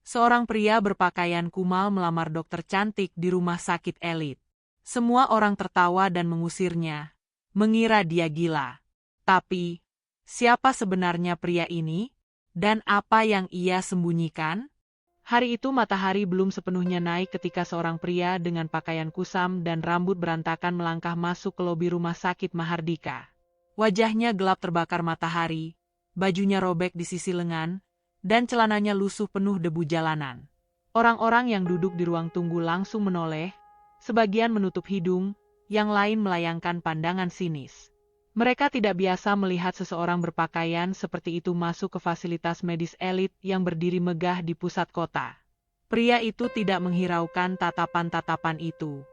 Seorang pria berpakaian kumal melamar dokter cantik di rumah sakit elit. Semua orang tertawa dan mengusirnya, mengira dia gila. Tapi, siapa sebenarnya pria ini? Dan apa yang ia sembunyikan? Hari itu matahari belum sepenuhnya naik ketika seorang pria dengan pakaian kusam dan rambut berantakan melangkah masuk ke lobi rumah sakit Mahardika. Wajahnya gelap terbakar matahari, bajunya robek di sisi lengan, dan celananya lusuh penuh debu jalanan. Orang-orang yang duduk di ruang tunggu langsung menoleh, sebagian menutup hidung, yang lain melayangkan pandangan sinis. Mereka tidak biasa melihat seseorang berpakaian seperti itu masuk ke fasilitas medis elit yang berdiri megah di pusat kota. Pria itu tidak menghiraukan tatapan-tatapan itu.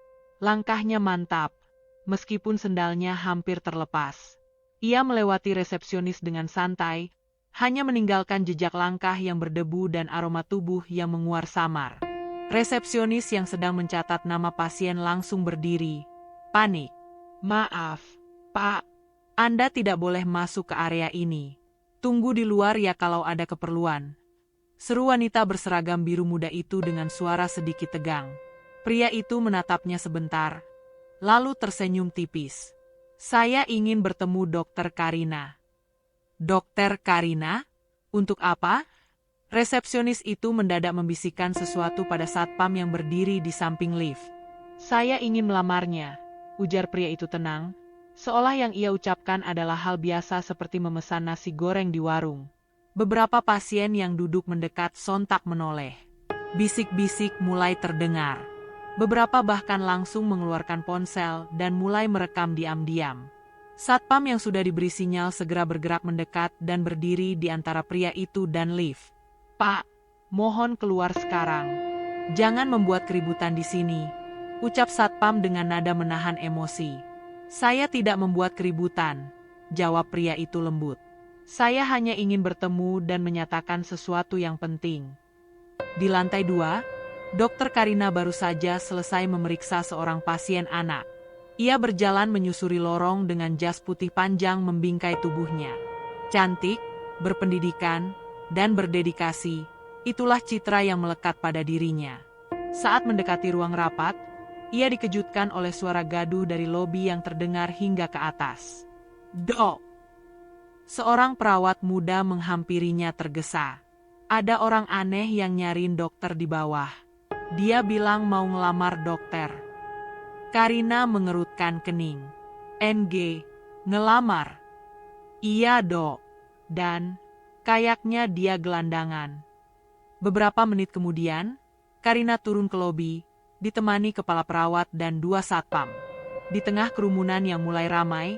Langkahnya mantap, meskipun sendalnya hampir terlepas. Ia melewati resepsionis dengan santai, hanya meninggalkan jejak langkah yang berdebu dan aroma tubuh yang menguar samar. Resepsionis yang sedang mencatat nama pasien langsung berdiri, panik. "Maaf, Pak. Anda tidak boleh masuk ke area ini. Tunggu di luar ya kalau ada keperluan." Seru wanita berseragam biru muda itu dengan suara sedikit tegang. Pria itu menatapnya sebentar, lalu tersenyum tipis. "Saya ingin bertemu Dokter Karina." "Dokter Karina? Untuk apa?" Resepsionis itu mendadak membisikkan sesuatu pada satpam yang berdiri di samping lift. "Saya ingin melamarnya," ujar pria itu tenang. Seolah yang ia ucapkan adalah hal biasa seperti memesan nasi goreng di warung. Beberapa pasien yang duduk mendekat sontak menoleh. Bisik-bisik mulai terdengar. Beberapa bahkan langsung mengeluarkan ponsel dan mulai merekam diam-diam. Satpam yang sudah diberi sinyal segera bergerak mendekat dan berdiri di antara pria itu dan lift. "Pak, mohon keluar sekarang. Jangan membuat keributan di sini," ucap satpam dengan nada menahan emosi. "Saya tidak membuat keributan," jawab pria itu lembut. "Saya hanya ingin bertemu dan menyatakan sesuatu yang penting." Di lantai 2, Dokter Karina baru saja selesai memeriksa seorang pasien anak. Ia berjalan menyusuri lorong dengan jas putih panjang membingkai tubuhnya. Cantik, berpendidikan, dan berdedikasi, itulah citra yang melekat pada dirinya. Saat mendekati ruang rapat, ia dikejutkan oleh suara gaduh dari lobi yang terdengar hingga ke atas. "Dok!" Seorang perawat muda menghampirinya tergesa. Ada orang aneh yang nyariin dokter di bawah. Dia bilang mau ngelamar dokter. Karina mengerutkan kening. "NG, ngelamar?" "Iya dok." Dan, kayaknya dia gelandangan. Beberapa menit kemudian, Karina turun ke lobi, ditemani kepala perawat dan 2 satpam. Di tengah kerumunan yang mulai ramai,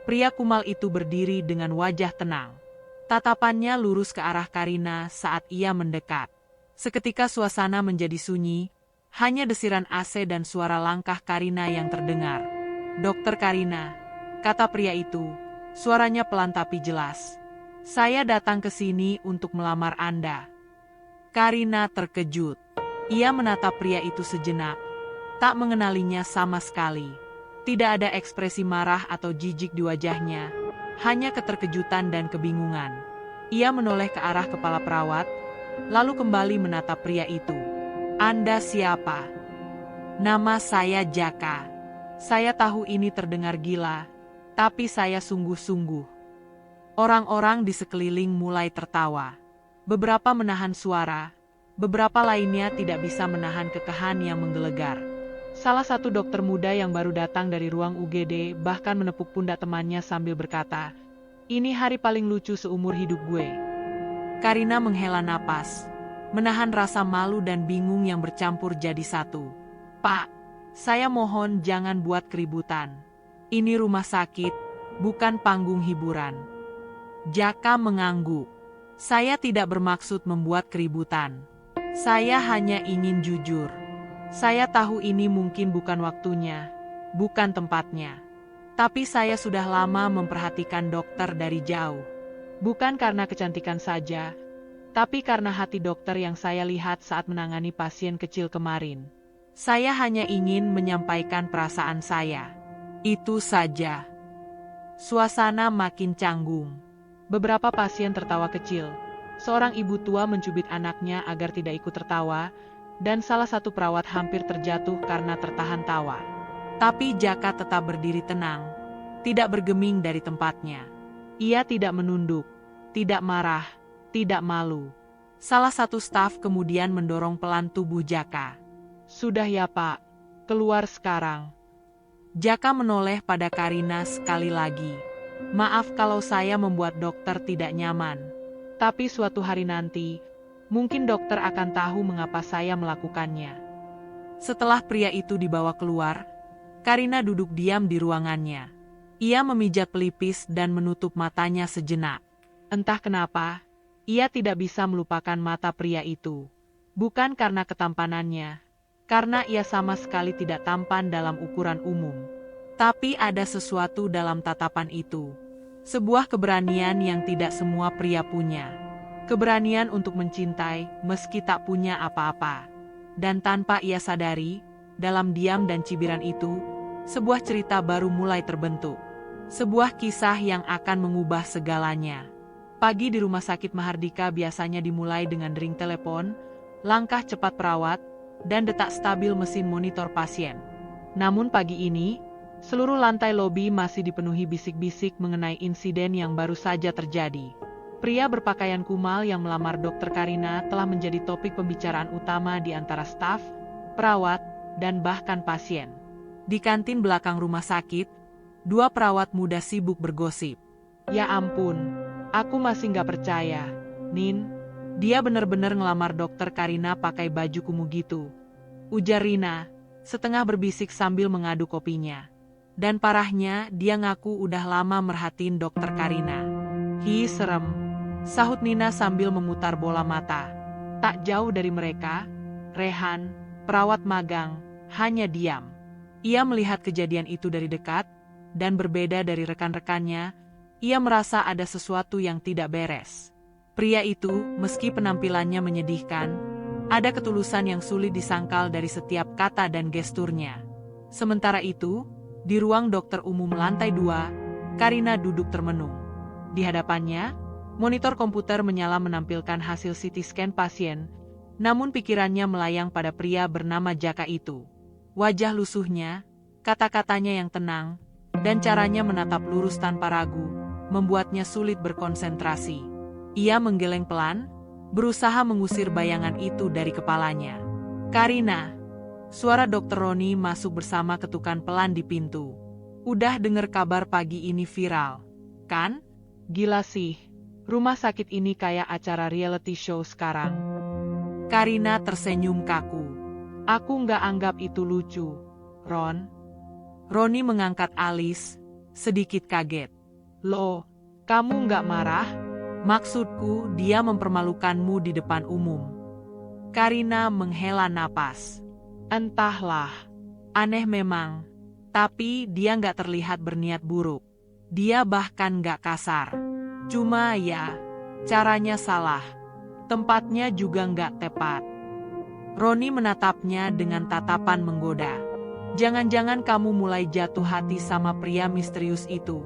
pria kumal itu berdiri dengan wajah tenang. Tatapannya lurus ke arah Karina saat ia mendekat. Seketika suasana menjadi sunyi, hanya desiran AC dan suara langkah Karina yang terdengar. "Dokter Karina," kata pria itu, suaranya pelan tapi jelas. "Saya datang ke sini untuk melamar Anda." Karina terkejut. Ia menatap pria itu sejenak, tak mengenalinya sama sekali. Tidak ada ekspresi marah atau jijik di wajahnya, hanya keterkejutan dan kebingungan. Ia menoleh ke arah kepala perawat, lalu kembali menatap pria itu. "Anda siapa?" "Nama saya Jaka. Saya tahu ini terdengar gila, tapi saya sungguh-sungguh." Orang-orang di sekeliling mulai tertawa. Beberapa menahan suara, beberapa lainnya tidak bisa menahan kekahan yang menggelegar. Salah satu dokter muda yang baru datang dari ruang UGD bahkan menepuk pundak temannya sambil berkata, "Ini hari paling lucu seumur hidup gue." Karina menghela napas, menahan rasa malu dan bingung yang bercampur jadi satu. "Pak, saya mohon jangan buat keributan. Ini rumah sakit, bukan panggung hiburan." Jaka mengangguk. "Saya tidak bermaksud membuat keributan. Saya hanya ingin jujur. Saya tahu ini mungkin bukan waktunya, bukan tempatnya. Tapi saya sudah lama memperhatikan dokter dari jauh. Bukan karena kecantikan saja, tapi karena hati dokter yang saya lihat saat menangani pasien kecil kemarin. Saya hanya ingin menyampaikan perasaan saya. Itu saja." Suasana makin canggung. Beberapa pasien tertawa kecil, Seorang ibu tua mencubit anaknya agar tidak ikut tertawa, dan salah satu perawat hampir terjatuh karena tertahan tawa. Tapi Jaka tetap berdiri tenang, tidak bergeming dari tempatnya. Ia tidak menunduk, tidak marah, tidak malu. Salah satu staf kemudian mendorong pelan tubuh Jaka. "Sudah ya Pak, keluar sekarang." Jaka menoleh pada Karina sekali lagi. "Maaf kalau saya membuat dokter tidak nyaman. Tapi suatu hari nanti, mungkin dokter akan tahu mengapa saya melakukannya." Setelah pria itu dibawa keluar, Karina duduk diam di ruangannya. Ia memijat pelipis dan menutup matanya sejenak. Entah kenapa, ia tidak bisa melupakan mata pria itu. Bukan karena ketampanannya, karena ia sama sekali tidak tampan dalam ukuran umum. Tapi ada sesuatu dalam tatapan itu. Sebuah keberanian yang tidak semua pria punya. Keberanian untuk mencintai meski tak punya apa-apa. Dan tanpa ia sadari, dalam diam dan cibiran itu, sebuah cerita baru mulai terbentuk. Sebuah kisah yang akan mengubah segalanya. Pagi di rumah sakit Mahardika biasanya dimulai dengan dering telepon, langkah cepat perawat, dan detak stabil mesin monitor pasien. Namun pagi ini, seluruh lantai lobi masih dipenuhi bisik-bisik mengenai insiden yang baru saja terjadi. Pria berpakaian kumal yang melamar Dokter Karina telah menjadi topik pembicaraan utama di antara staf, perawat, dan bahkan pasien. Di kantin belakang rumah sakit, dua perawat muda sibuk bergosip. "Ya ampun, aku masih nggak percaya, Nin. Dia bener-bener ngelamar Dokter Karina pakai baju kumuh gitu," ujar Rina, setengah berbisik sambil mengaduk kopinya. "Dan parahnya, dia ngaku udah lama merhatiin Dokter Karina." "Hi, serem," sahut Nina sambil memutar bola mata. Tak jauh dari mereka, Rehan, perawat magang, hanya diam. Ia melihat kejadian itu dari dekat, dan berbeda dari rekan-rekannya, ia merasa ada sesuatu yang tidak beres. Pria itu, meski penampilannya menyedihkan, ada ketulusan yang sulit disangkal dari setiap kata dan gesturnya. Sementara itu, di ruang dokter umum lantai 2, Karina duduk termenung. Di hadapannya, monitor komputer menyala menampilkan hasil CT scan pasien, namun pikirannya melayang pada pria bernama Jaka itu. Wajah lusuhnya, kata-katanya yang tenang, dan caranya menatap lurus tanpa ragu, membuatnya sulit berkonsentrasi. Ia menggeleng pelan, berusaha mengusir bayangan itu dari kepalanya. "Karina," suara Dr. Roni masuk bersama ketukan pelan di pintu. "Udah denger kabar pagi ini viral, kan? Gila sih, rumah sakit ini kayak acara reality show sekarang." Karina tersenyum kaku. "Aku nggak anggap itu lucu, Ron." Roni mengangkat alis, sedikit kaget. "Loh, kamu nggak marah? Maksudku, dia mempermalukanmu di depan umum." Karina menghela napas. "Entahlah, aneh memang. Tapi dia nggak terlihat berniat buruk. Dia bahkan nggak kasar. Cuma ya, caranya salah. Tempatnya juga nggak tepat." Roni menatapnya dengan tatapan menggoda. "Jangan-jangan kamu mulai jatuh hati sama pria misterius itu?"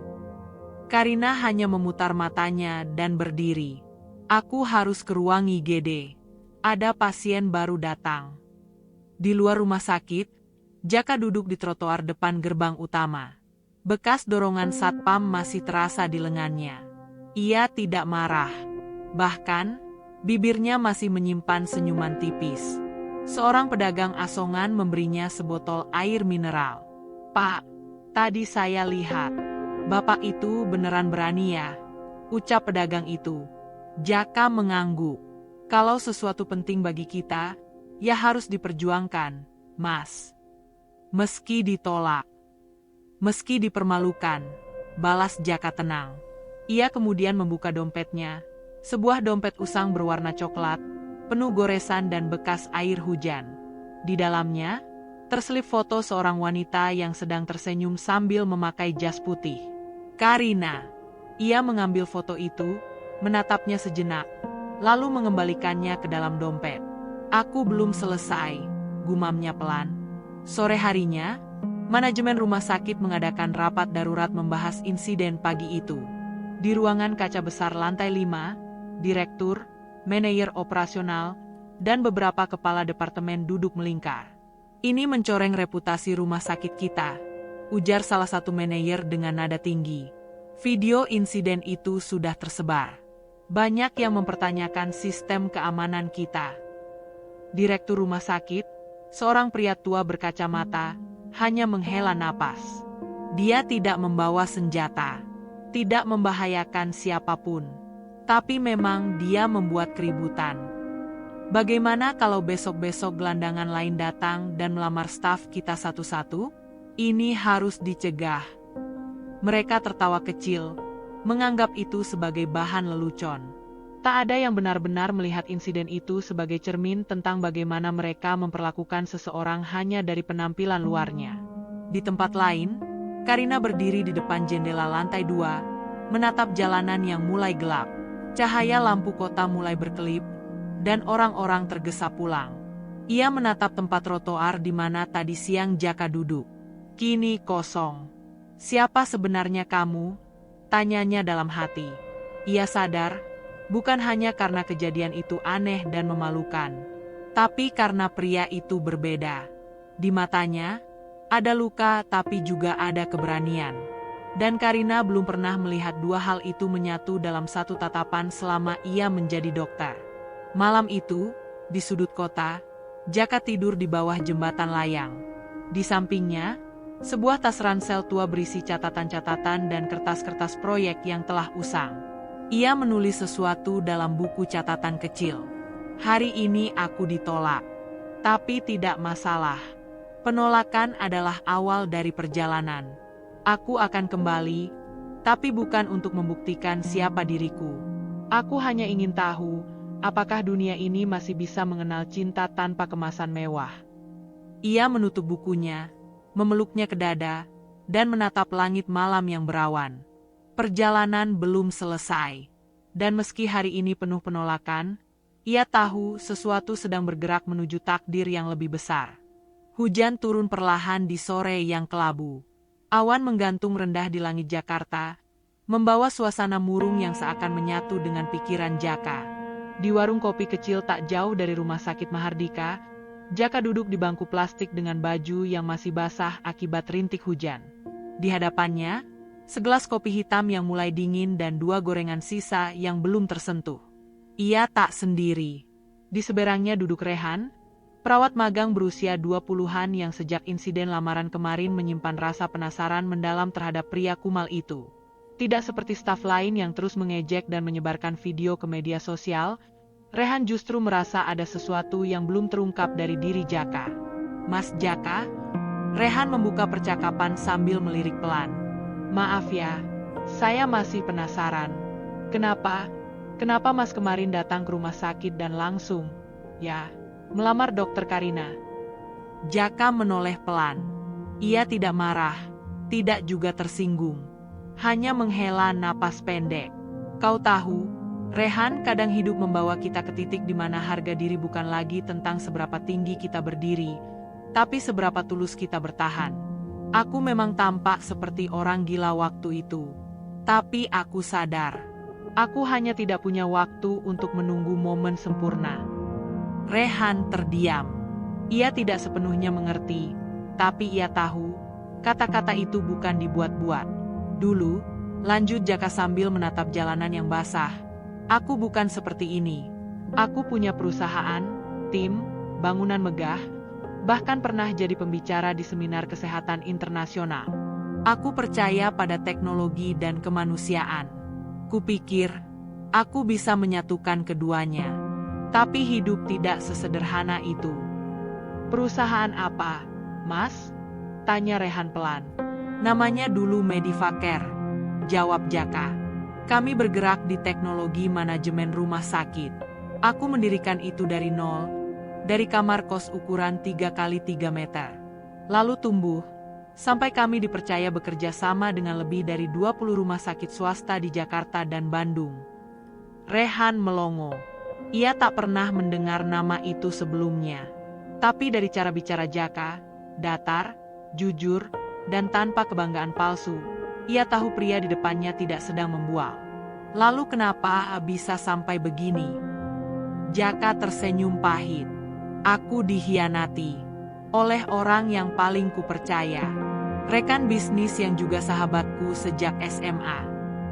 Karina hanya memutar matanya dan berdiri. "Aku harus ke ruang IGD. Ada pasien baru datang." Di luar rumah sakit, Jaka duduk di trotoar depan gerbang utama. Bekas dorongan satpam masih terasa di lengannya. Ia tidak marah. Bahkan, bibirnya masih menyimpan senyuman tipis. Seorang pedagang asongan memberinya sebotol air mineral. "Pak, tadi saya lihat. Bapak itu beneran berani ya?" ucap pedagang itu. Jaka mengangguk. "Kalau sesuatu penting bagi kita, ya harus diperjuangkan, Mas. Meski ditolak, meski dipermalukan," balas Jaka tenang. Ia kemudian membuka dompetnya, sebuah dompet usang berwarna coklat, penuh goresan dan bekas air hujan. Di dalamnya, terselip foto seorang wanita yang sedang tersenyum sambil memakai jas putih. "Karina." Ia mengambil foto itu, menatapnya sejenak, lalu mengembalikannya ke dalam dompet. "Aku belum selesai," gumamnya pelan. Sore harinya, manajemen rumah sakit mengadakan rapat darurat membahas insiden pagi itu. Di ruangan kaca besar lantai 5, direktur, manajer operasional, dan beberapa kepala departemen duduk melingkar. "Ini mencoreng reputasi rumah sakit kita," ujar salah satu manajer dengan nada tinggi. Video insiden itu sudah tersebar. Banyak yang mempertanyakan sistem keamanan kita. Direktur rumah sakit, seorang pria tua berkacamata, hanya menghela napas. Dia tidak membawa senjata, tidak membahayakan siapapun. Tapi memang dia membuat keributan. Bagaimana kalau besok-besok gelandangan lain datang dan melamar staf kita satu-satu? Ini harus dicegah. Mereka tertawa kecil, menganggap itu sebagai bahan lelucon. Tak ada yang benar-benar melihat insiden itu sebagai cermin tentang bagaimana mereka memperlakukan seseorang hanya dari penampilan luarnya. Di tempat lain, Karina berdiri di depan jendela lantai 2, menatap jalanan yang mulai gelap. Cahaya lampu kota mulai berkelip, dan orang-orang tergesa pulang. Ia menatap tempat trotoar di mana tadi siang Jaka duduk. Kini kosong. "Siapa sebenarnya kamu?" tanyanya dalam hati. Ia sadar, bukan hanya karena kejadian itu aneh dan memalukan, tapi karena pria itu berbeda. Di matanya, ada luka tapi juga ada keberanian. Dan Karina belum pernah melihat dua hal itu menyatu dalam satu tatapan selama ia menjadi dokter. Malam itu, di sudut kota, Jaka tidur di bawah jembatan layang. Di sampingnya, sebuah tas ransel tua berisi catatan-catatan dan kertas-kertas proyek yang telah usang. Ia menulis sesuatu dalam buku catatan kecil. "Hari ini aku ditolak. Tapi tidak masalah. Penolakan adalah awal dari perjalanan. Aku akan kembali, tapi bukan untuk membuktikan siapa diriku. Aku hanya ingin tahu, apakah dunia ini masih bisa mengenal cinta tanpa kemasan mewah." Ia menutup bukunya, memeluknya ke dada, dan menatap langit malam yang berawan. Perjalanan belum selesai. Dan meski hari ini penuh penolakan, ia tahu sesuatu sedang bergerak menuju takdir yang lebih besar. Hujan turun perlahan di sore yang kelabu. Awan menggantung rendah di langit Jakarta, membawa suasana murung yang seakan menyatu dengan pikiran Jaka. Di warung kopi kecil tak jauh dari rumah sakit Mahardika, Jaka duduk di bangku plastik dengan baju yang masih basah akibat rintik hujan. Di hadapannya, segelas kopi hitam yang mulai dingin dan dua gorengan sisa yang belum tersentuh. Ia tak sendiri. Di seberangnya duduk Rehan, perawat magang berusia 20-an yang sejak insiden lamaran kemarin menyimpan rasa penasaran mendalam terhadap pria kumal itu. Tidak seperti staf lain yang terus mengejek dan menyebarkan video ke media sosial, Rehan justru merasa ada sesuatu yang belum terungkap dari diri Jaka. "Mas Jaka?" Rehan membuka percakapan sambil melirik pelan. "Maaf ya, saya masih penasaran. Kenapa Mas kemarin datang ke rumah sakit dan langsung, melamar Dokter Karina?" Jaka menoleh pelan. Ia tidak marah, tidak juga tersinggung. Hanya menghela napas pendek. "Kau tahu, Rehan, kadang hidup membawa kita ke titik di mana harga diri bukan lagi tentang seberapa tinggi kita berdiri, tapi seberapa tulus kita bertahan. Aku memang tampak seperti orang gila waktu itu. Tapi aku sadar, aku hanya tidak punya waktu untuk menunggu momen sempurna." Rehan terdiam. Ia tidak sepenuhnya mengerti, tapi ia tahu, kata-kata itu bukan dibuat-buat. "Dulu," lanjut Jaka sambil menatap jalanan yang basah, "aku bukan seperti ini. Aku punya perusahaan, tim, bangunan megah, bahkan pernah jadi pembicara di seminar kesehatan internasional. Aku percaya pada teknologi dan kemanusiaan. Kupikir, aku bisa menyatukan keduanya. Tapi hidup tidak sesederhana itu." "Perusahaan apa, Mas?" tanya Rehan pelan. "Namanya dulu Medivacare," jawab Jaka. "Kami bergerak di teknologi manajemen rumah sakit. Aku mendirikan itu dari nol, dari kamar kos ukuran 3x3 meter. Lalu tumbuh, sampai kami dipercaya bekerja sama dengan lebih dari 20 rumah sakit swasta di Jakarta dan Bandung." Rehan melongo. Ia tak pernah mendengar nama itu sebelumnya. Tapi dari cara bicara Jaka, datar, jujur, dan tanpa kebanggaan palsu, ia tahu pria di depannya tidak sedang membual. "Lalu kenapa bisa sampai begini?" Jaka tersenyum pahit. Aku dikhianati oleh orang yang paling kupercaya. Rekan bisnis yang juga sahabatku sejak SMA.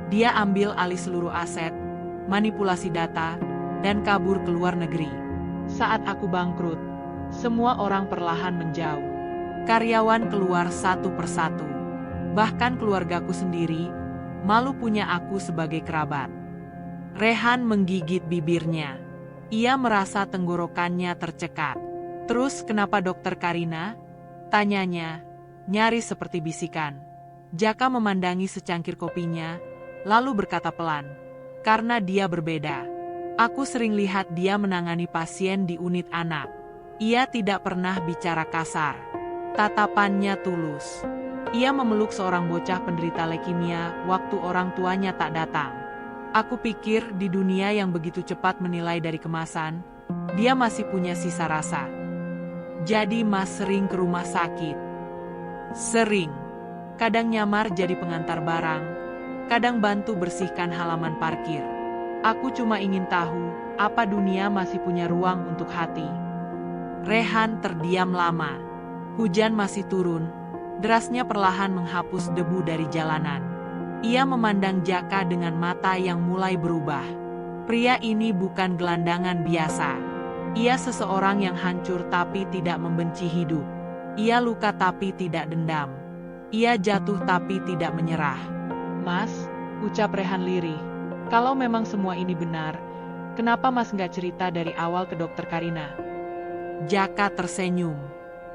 Dia ambil alih seluruh aset, manipulasi data, dan kabur ke luar negeri. Saat aku bangkrut, semua orang perlahan menjauh. Karyawan keluar satu persatu. Bahkan keluargaku sendiri, malu punya aku sebagai kerabat. Rehan menggigit bibirnya. Ia merasa tenggorokannya tercekat. Terus kenapa Dokter Karina? Tanyanya, nyaris seperti bisikan. Jaka memandangi secangkir kopinya, lalu berkata pelan, karena dia berbeda. Aku sering lihat dia menangani pasien di unit anak. Ia tidak pernah bicara kasar. Tatapannya tulus. Ia memeluk seorang bocah penderita leukemia waktu orang tuanya tak datang. Aku pikir di dunia yang begitu cepat menilai dari kemasan, dia masih punya sisa rasa. Jadi Mas sering ke rumah sakit? Sering. Kadang nyamar jadi pengantar barang, kadang bantu bersihkan halaman parkir. Aku cuma ingin tahu, apa dunia masih punya ruang untuk hati? Rehan terdiam lama. Hujan masih turun, derasnya perlahan menghapus debu dari jalanan. Ia memandang Jaka dengan mata yang mulai berubah. Pria ini bukan gelandangan biasa. Ia seseorang yang hancur tapi tidak membenci hidup. Ia luka tapi tidak dendam. Ia jatuh tapi tidak menyerah. Mas, ucap Rehan lirih, kalau memang semua ini benar, kenapa Mas nggak cerita dari awal ke Dokter Karina? Jaka tersenyum.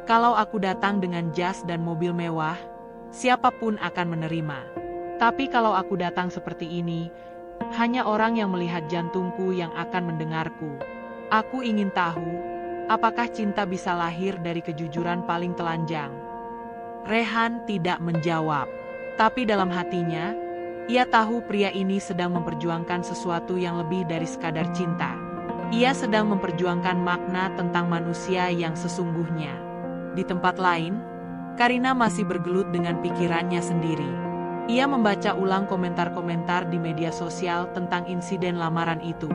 Kalau aku datang dengan jas dan mobil mewah, siapapun akan menerima. Tapi kalau aku datang seperti ini, hanya orang yang melihat jantungku yang akan mendengarku. Aku ingin tahu, apakah cinta bisa lahir dari kejujuran paling telanjang? Rehan tidak menjawab. Tapi dalam hatinya, ia tahu pria ini sedang memperjuangkan sesuatu yang lebih dari sekadar cinta. Ia sedang memperjuangkan makna tentang manusia yang sesungguhnya. Di tempat lain, Karina masih bergelut dengan pikirannya sendiri. Ia membaca ulang komentar-komentar di media sosial tentang insiden lamaran itu.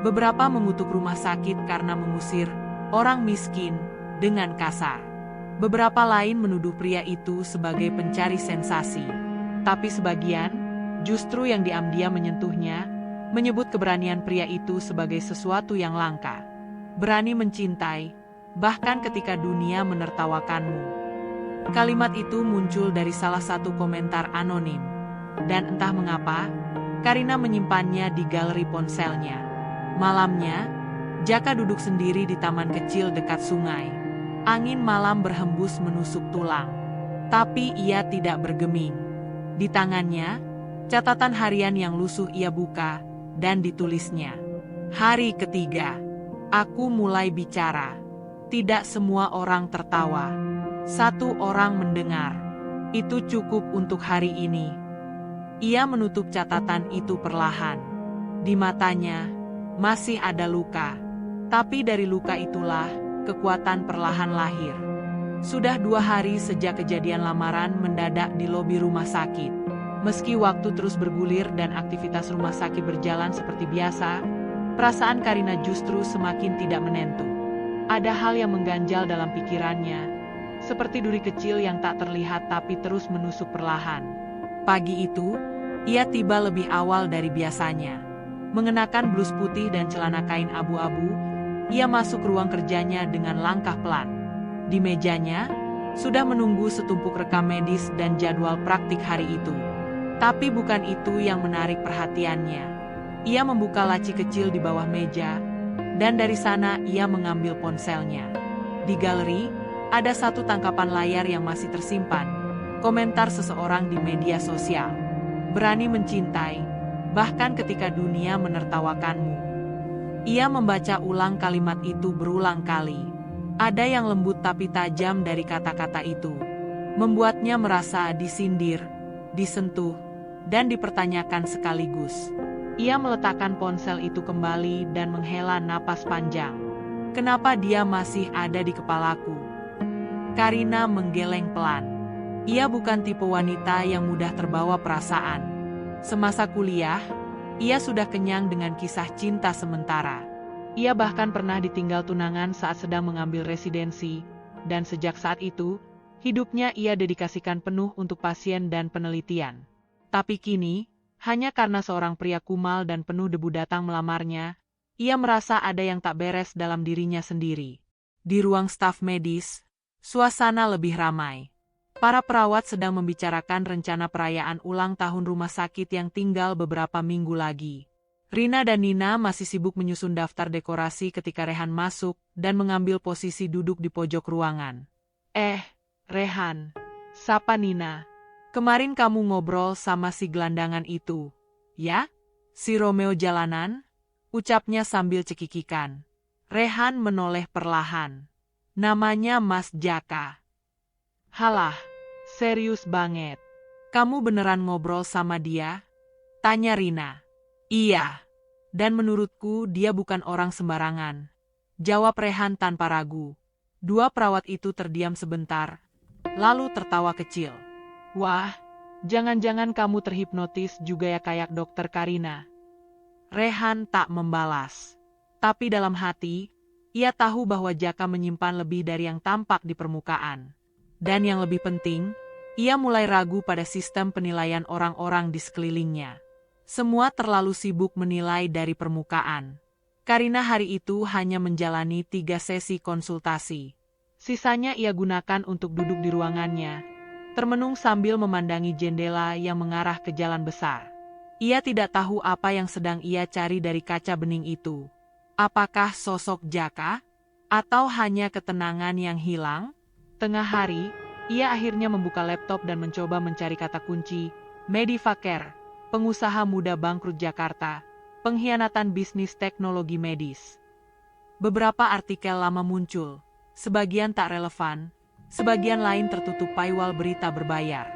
Beberapa mengutuk rumah sakit karena mengusir orang miskin dengan kasar. Beberapa lain menuduh pria itu sebagai pencari sensasi. Tapi sebagian, justru yang diam-diam menyentuhnya, menyebut keberanian pria itu sebagai sesuatu yang langka. Berani mencintai, bahkan ketika dunia menertawakanmu. Kalimat itu muncul dari salah satu komentar anonim. Dan entah mengapa, Karina menyimpannya di galeri ponselnya. Malamnya, Jaka duduk sendiri di taman kecil dekat sungai. Angin malam berhembus menusuk tulang. Tapi ia tidak bergeming. Di tangannya, catatan harian yang lusuh ia buka, dan ditulisnya. Hari ketiga, aku mulai bicara. Tidak semua orang tertawa. Satu orang mendengar. Itu cukup untuk hari ini. Ia menutup catatan itu perlahan. Di matanya, masih ada luka. Tapi dari luka itulah, kekuatan perlahan lahir. Sudah 2 hari sejak kejadian lamaran mendadak di lobi rumah sakit. Meski waktu terus bergulir dan aktivitas rumah sakit berjalan seperti biasa, perasaan Karina justru semakin tidak menentu. Ada hal yang mengganjal dalam pikirannya, seperti duri kecil yang tak terlihat tapi terus menusuk perlahan. Pagi itu, ia tiba lebih awal dari biasanya. Mengenakan blus putih dan celana kain abu-abu, ia masuk ruang kerjanya dengan langkah pelan. Di mejanya, sudah menunggu setumpuk rekam medis dan jadwal praktik hari itu. Tapi bukan itu yang menarik perhatiannya. Ia membuka laci kecil di bawah meja, dan dari sana ia mengambil ponselnya. Di galeri, ada satu tangkapan layar yang masih tersimpan. Komentar seseorang di media sosial. Berani mencintai, bahkan ketika dunia menertawakanmu. Ia membaca ulang kalimat itu berulang kali. Ada yang lembut tapi tajam dari kata-kata itu. Membuatnya merasa disindir, disentuh, dan dipertanyakan sekaligus. Ia meletakkan ponsel itu kembali dan menghela napas panjang. Kenapa dia masih ada di kepalaku? Karina menggeleng pelan. Ia bukan tipe wanita yang mudah terbawa perasaan. Semasa kuliah, ia sudah kenyang dengan kisah cinta sementara. Ia bahkan pernah ditinggal tunangan saat sedang mengambil residensi, dan sejak saat itu, hidupnya ia dedikasikan penuh untuk pasien dan penelitian. Tapi kini, hanya karena seorang pria kumal dan penuh debu datang melamarnya, ia merasa ada yang tak beres dalam dirinya sendiri. Di ruang staf medis, suasana lebih ramai. Para perawat sedang membicarakan rencana perayaan ulang tahun rumah sakit yang tinggal beberapa minggu lagi. Rina dan Nina masih sibuk menyusun daftar dekorasi ketika Rehan masuk dan mengambil posisi duduk di pojok ruangan. Rehan, sapa Nina. Kemarin kamu ngobrol sama si gelandangan itu, ya? Si Romeo jalanan? Ucapnya sambil cekikikan. Rehan menoleh perlahan. Namanya Mas Jaka. Halah, serius banget. Kamu beneran ngobrol sama dia? Tanya Rina. Iya. Dan menurutku dia bukan orang sembarangan. Jawab Rehan tanpa ragu. Dua perawat itu terdiam sebentar, lalu tertawa kecil. Wah, jangan-jangan kamu terhipnotis juga ya kayak dokter Karina. Rehan tak membalas. Tapi dalam hati, ia tahu bahwa Jaka menyimpan lebih dari yang tampak di permukaan. Dan yang lebih penting, ia mulai ragu pada sistem penilaian orang-orang di sekelilingnya. Semua terlalu sibuk menilai dari permukaan. Karina hari itu hanya menjalani 3 sesi konsultasi. Sisanya ia gunakan untuk duduk di ruangannya, termenung sambil memandangi jendela yang mengarah ke jalan besar. Ia tidak tahu apa yang sedang ia cari dari kaca bening itu. Apakah sosok Jaka? Atau hanya ketenangan yang hilang? Tengah hari, ia akhirnya membuka laptop dan mencoba mencari kata kunci, Medivaker. Pengusaha muda bangkrut Jakarta, pengkhianatan bisnis teknologi medis. Beberapa artikel lama muncul, sebagian tak relevan, sebagian lain tertutup paywall berita berbayar.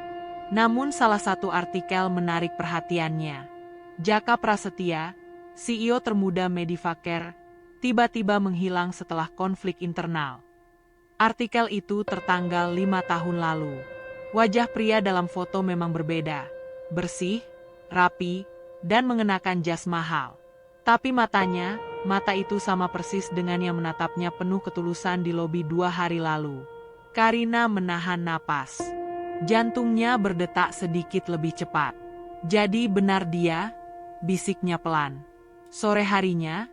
Namun salah satu artikel menarik perhatiannya. Jaka Prasetya, CEO termuda Medivaker, tiba-tiba menghilang setelah konflik internal. Artikel itu tertanggal 5 tahun lalu. Wajah pria dalam foto memang berbeda, bersih, rapi, dan mengenakan jas mahal. Tapi mata itu sama persis dengan yang menatapnya penuh ketulusan di lobi 2 hari lalu. Karina menahan napas. Jantungnya berdetak sedikit lebih cepat. Jadi benar dia, bisiknya pelan. Sore harinya,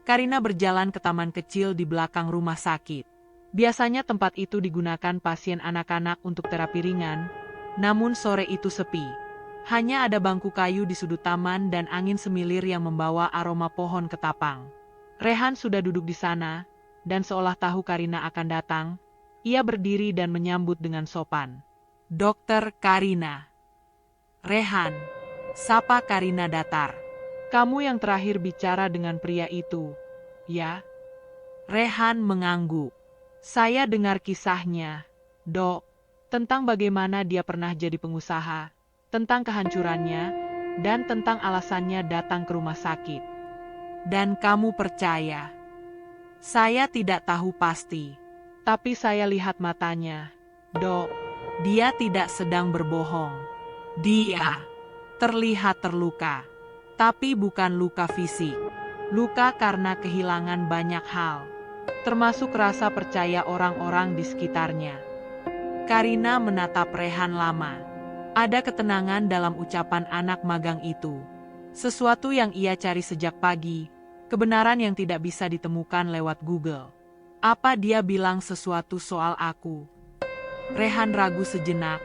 Karina berjalan ke taman kecil di belakang rumah sakit. Biasanya tempat itu digunakan pasien anak-anak untuk terapi ringan, namun sore itu sepi. Hanya ada bangku kayu di sudut taman dan angin semilir yang membawa aroma pohon ketapang. Rehan sudah duduk di sana, dan seolah tahu Karina akan datang, ia berdiri dan menyambut dengan sopan. Dokter Karina. Rehan, sapa Karina datar. Kamu yang terakhir bicara dengan pria itu, ya? Rehan mengangguk. Saya dengar kisahnya, Dok, tentang bagaimana dia pernah jadi pengusaha, tentang kehancurannya, dan tentang alasannya datang ke rumah sakit. Dan kamu percaya? Saya tidak tahu pasti, tapi saya lihat matanya. Dok, dia tidak sedang berbohong. Dia terlihat terluka, tapi bukan luka fisik. Luka karena kehilangan banyak hal, termasuk rasa percaya orang-orang di sekitarnya. Karina menatap Rehan lama. Ada ketenangan dalam ucapan anak magang itu. Sesuatu yang ia cari sejak pagi, kebenaran yang tidak bisa ditemukan lewat Google. Apa dia bilang sesuatu soal aku? Rehan ragu sejenak,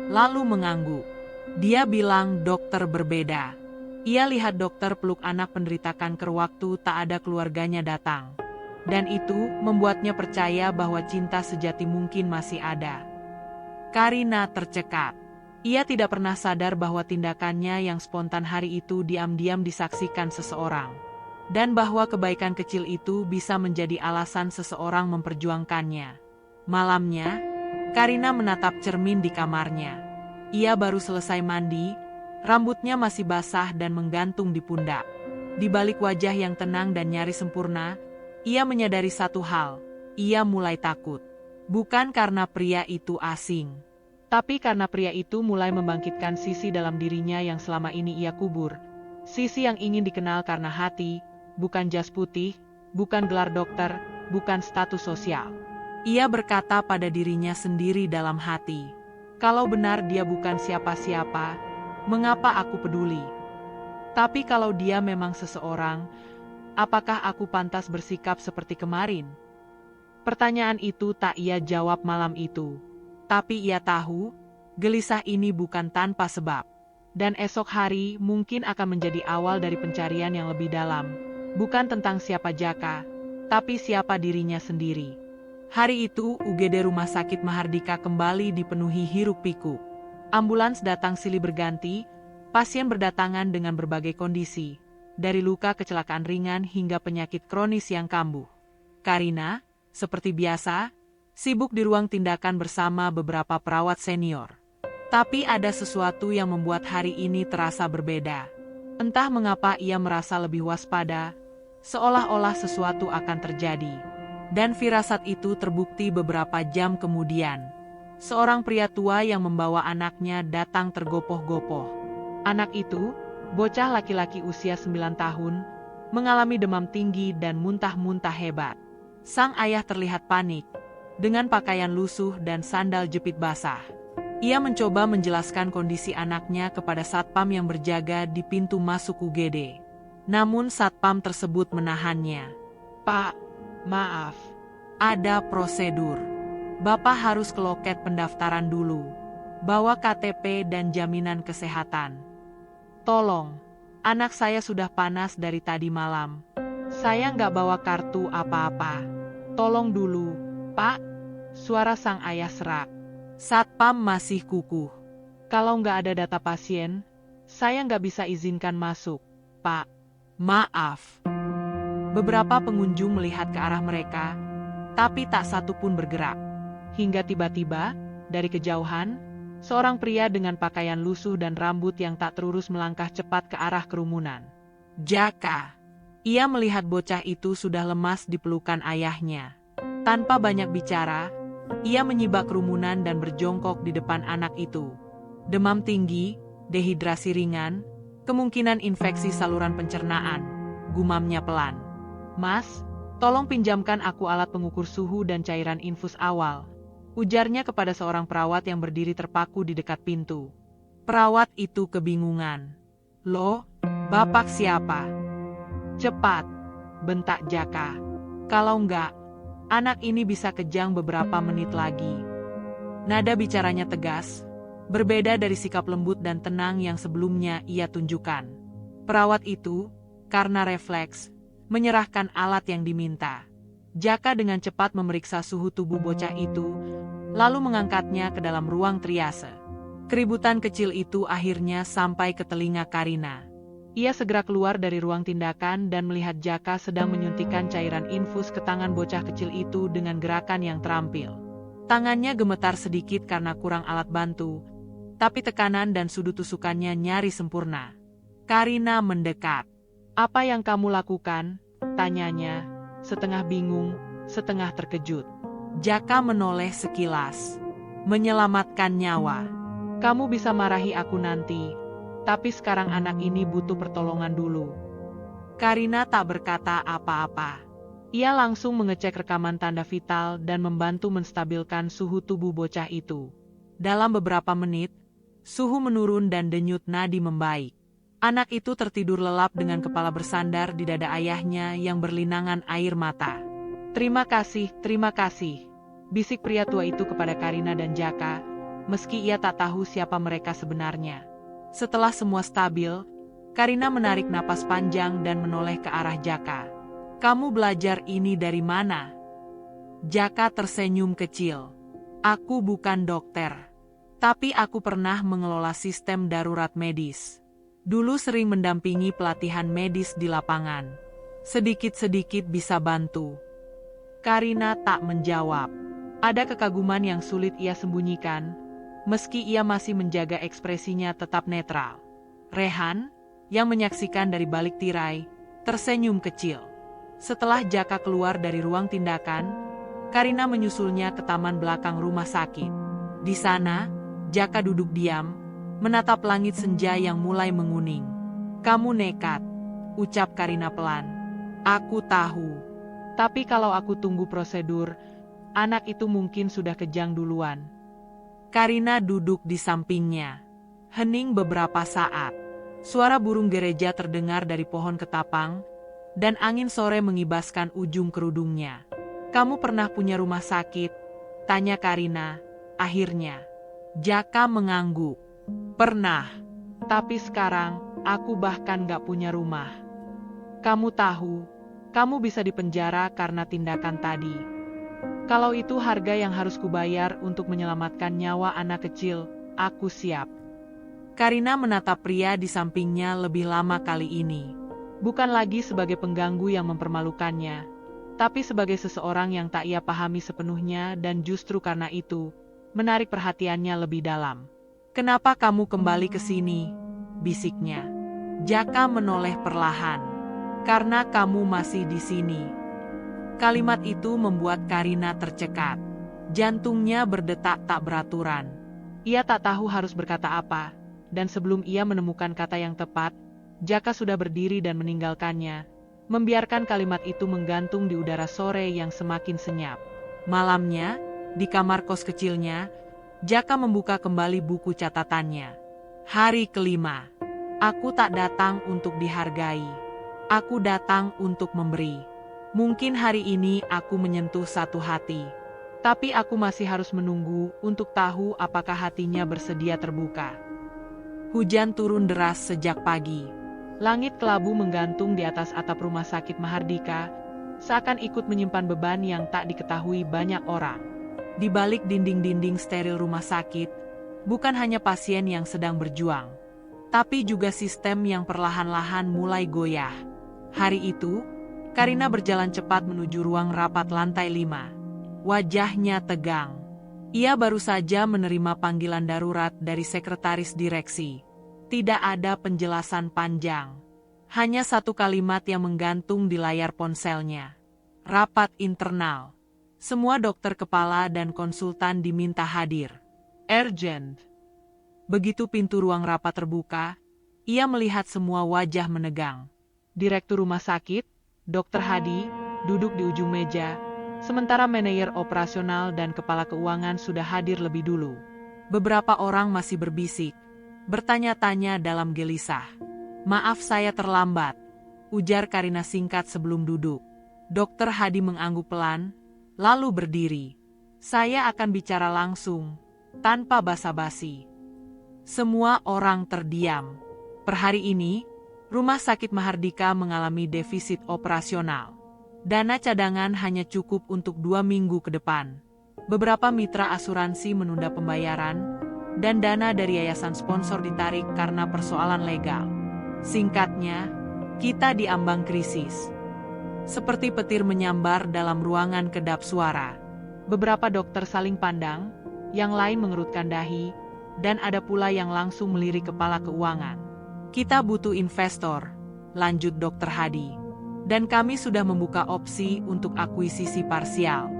lalu mengangguk. Dia bilang dokter berbeda. Ia lihat dokter peluk anak penderita kanker waktu tak ada keluarganya datang. Dan itu membuatnya percaya bahwa cinta sejati mungkin masih ada. Karina tercekat. Ia tidak pernah sadar bahwa tindakannya yang spontan hari itu diam-diam disaksikan seseorang. Dan bahwa kebaikan kecil itu bisa menjadi alasan seseorang memperjuangkannya. Malamnya, Karina menatap cermin di kamarnya. Ia baru selesai mandi, rambutnya masih basah dan menggantung di pundak. Di balik wajah yang tenang dan nyaris sempurna, ia menyadari satu hal, ia mulai takut. Bukan karena pria itu asing, tapi karena pria itu mulai membangkitkan sisi dalam dirinya yang selama ini ia kubur. Sisi yang ingin dikenal karena hati, bukan jas putih, bukan gelar dokter, bukan status sosial. Ia berkata pada dirinya sendiri dalam hati, kalau benar dia bukan siapa-siapa, mengapa aku peduli? Tapi kalau dia memang seseorang, apakah aku pantas bersikap seperti kemarin? Pertanyaan itu tak ia jawab malam itu. Tapi ia tahu, gelisah ini bukan tanpa sebab. Dan esok hari mungkin akan menjadi awal dari pencarian yang lebih dalam. Bukan tentang siapa Jaka, tapi siapa dirinya sendiri. Hari itu, UGD Rumah Sakit Mahardika kembali dipenuhi hiruk-pikuk. Ambulans datang silih berganti, pasien berdatangan dengan berbagai kondisi, dari luka kecelakaan ringan hingga penyakit kronis yang kambuh. Karina, seperti biasa, sibuk di ruang tindakan bersama beberapa perawat senior. Tapi ada sesuatu yang membuat hari ini terasa berbeda. Entah mengapa ia merasa lebih waspada, seolah-olah sesuatu akan terjadi. Dan firasat itu terbukti beberapa jam kemudian. Seorang pria tua yang membawa anaknya datang tergopoh-gopoh. Anak itu, bocah laki-laki usia 9 tahun, mengalami demam tinggi dan muntah-muntah hebat. Sang ayah terlihat panik, dengan pakaian lusuh dan sandal jepit basah. Ia mencoba menjelaskan kondisi anaknya kepada satpam yang berjaga di pintu masuk UGD. Namun satpam tersebut menahannya. Pak, maaf, ada prosedur. Bapak harus ke loket pendaftaran dulu. Bawa KTP dan jaminan kesehatan. Tolong, anak saya sudah panas dari tadi malam. Saya nggak bawa kartu apa-apa. Tolong dulu, Pak. Suara sang ayah serak. Satpam masih kukuh. Kalau nggak ada data pasien, saya nggak bisa izinkan masuk, Pak. Maaf. Beberapa pengunjung melihat ke arah mereka, tapi tak satu pun bergerak. Hingga tiba-tiba, dari kejauhan, seorang pria dengan pakaian lusuh dan rambut yang tak terurus melangkah cepat ke arah kerumunan. Jaka. Ia melihat bocah itu sudah lemas di pelukan ayahnya. Tanpa banyak bicara, ia menyibak kerumunan dan berjongkok di depan anak itu. Demam tinggi, dehidrasi ringan, kemungkinan infeksi saluran pencernaan, gumamnya pelan. Mas, tolong pinjamkan aku alat pengukur suhu dan cairan infus awal. Ujarnya kepada seorang perawat yang berdiri terpaku di dekat pintu. Perawat itu kebingungan. Loh, Bapak siapa? Cepat, bentak Jaka. Kalau enggak, anak ini bisa kejang beberapa menit lagi. Nada bicaranya tegas, berbeda dari sikap lembut dan tenang yang sebelumnya ia tunjukkan. Perawat itu, karena refleks, menyerahkan alat yang diminta. Jaka dengan cepat memeriksa suhu tubuh bocah itu, lalu mengangkatnya ke dalam ruang triase. Keributan kecil itu akhirnya sampai ke telinga Karina. Ia segera keluar dari ruang tindakan dan melihat Jaka sedang menyuntikkan cairan infus ke tangan bocah kecil itu dengan gerakan yang terampil. Tangannya gemetar sedikit karena kurang alat bantu, tapi tekanan dan sudut tusukannya nyaris sempurna. Karina mendekat. Apa yang kamu lakukan? Tanyanya, setengah bingung, setengah terkejut. Jaka menoleh sekilas. Menyelamatkan nyawa. Kamu bisa marahi aku nanti. Tapi sekarang anak ini butuh pertolongan dulu. Karina tak berkata apa-apa. Ia langsung mengecek rekaman tanda vital dan membantu menstabilkan suhu tubuh bocah itu. Dalam beberapa menit, suhu menurun dan denyut nadi membaik. Anak itu tertidur lelap dengan kepala bersandar di dada ayahnya yang berlinangan air mata. Terima kasih, bisik pria tua itu kepada Karina dan Jaka, meski ia tak tahu siapa mereka sebenarnya. Setelah semua stabil, Karina menarik napas panjang dan menoleh ke arah Jaka. Kamu belajar ini dari mana? Jaka tersenyum kecil. Aku bukan dokter, tapi aku pernah mengelola sistem darurat medis. Dulu sering mendampingi pelatihan medis di lapangan. Sedikit-sedikit bisa bantu. Karina tak menjawab. Ada kekaguman yang sulit ia sembunyikan, meski ia masih menjaga ekspresinya tetap netral. Rehan, yang menyaksikan dari balik tirai, tersenyum kecil. Setelah Jaka keluar dari ruang tindakan, Karina menyusulnya ke taman belakang rumah sakit. Di sana, Jaka duduk diam, menatap langit senja yang mulai menguning. Kamu nekat, ucap Karina pelan. Aku tahu. Tapi kalau aku tunggu prosedur, anak itu mungkin sudah kejang duluan. Karina duduk di sampingnya. Hening beberapa saat. Suara burung gereja terdengar dari pohon ketapang, dan angin sore mengibaskan ujung kerudungnya. Kamu pernah punya rumah sakit? Tanya Karina, akhirnya. Jaka mengangguk. Pernah. Tapi sekarang, aku bahkan gak punya rumah. Kamu tahu, kamu bisa dipenjara karena tindakan tadi. Kalau itu harga yang harus kubayar untuk menyelamatkan nyawa anak kecil, aku siap. Karina menatap pria di sampingnya lebih lama kali ini. Bukan lagi sebagai pengganggu yang mempermalukannya, tapi sebagai seseorang yang tak ia pahami sepenuhnya dan justru karena itu, menarik perhatiannya lebih dalam. Kenapa kamu kembali ke sini? Bisiknya. Jaka menoleh perlahan. Karena kamu masih di sini. Kalimat itu membuat Karina tercekat. Jantungnya berdetak tak beraturan. Ia tak tahu harus berkata apa, dan sebelum ia menemukan kata yang tepat, Jaka sudah berdiri dan meninggalkannya, membiarkan kalimat itu menggantung di udara sore yang semakin senyap. Malamnya, di kamar kos kecilnya, Jaka membuka kembali buku catatannya. Hari kelima. Aku tak datang untuk dihargai. Aku datang untuk memberi. Mungkin hari ini aku menyentuh satu hati. Tapi aku masih harus menunggu untuk tahu apakah hatinya bersedia terbuka. Hujan turun deras sejak pagi. Langit kelabu menggantung di atas atap rumah sakit Mahardika, seakan ikut menyimpan beban yang tak diketahui banyak orang. Di balik dinding-dinding steril rumah sakit, bukan hanya pasien yang sedang berjuang, tapi juga sistem yang perlahan-lahan mulai goyah. Hari itu, Karina berjalan cepat menuju ruang rapat lantai 5. Wajahnya tegang. Ia baru saja menerima panggilan darurat dari sekretaris direksi. Tidak ada penjelasan panjang. Hanya satu kalimat yang menggantung di layar ponselnya. Rapat internal. Semua dokter kepala dan konsultan diminta hadir. Urgent. Begitu pintu ruang rapat terbuka, ia melihat semua wajah menegang. Direktur rumah sakit, Dr. Hadi, duduk di ujung meja, sementara manajer operasional dan kepala keuangan sudah hadir lebih dulu. Beberapa orang masih berbisik, bertanya-tanya dalam gelisah. Maaf saya terlambat, ujar Karina singkat sebelum duduk. Dr. Hadi mengangguk pelan, lalu berdiri. Saya akan bicara langsung, tanpa basa-basi. Semua orang terdiam. Per hari ini, Rumah Sakit Mahardika mengalami defisit operasional. Dana cadangan hanya cukup untuk 2 minggu ke depan. Beberapa mitra asuransi menunda pembayaran, dan dana dari yayasan sponsor ditarik karena persoalan legal. Singkatnya, kita diambang krisis. Seperti petir menyambar dalam ruangan kedap suara. Beberapa dokter saling pandang, yang lain mengerutkan dahi, dan ada pula yang langsung melirik kepala keuangan. Kita butuh investor, lanjut Dr. Hadi. Dan kami sudah membuka opsi untuk akuisisi parsial.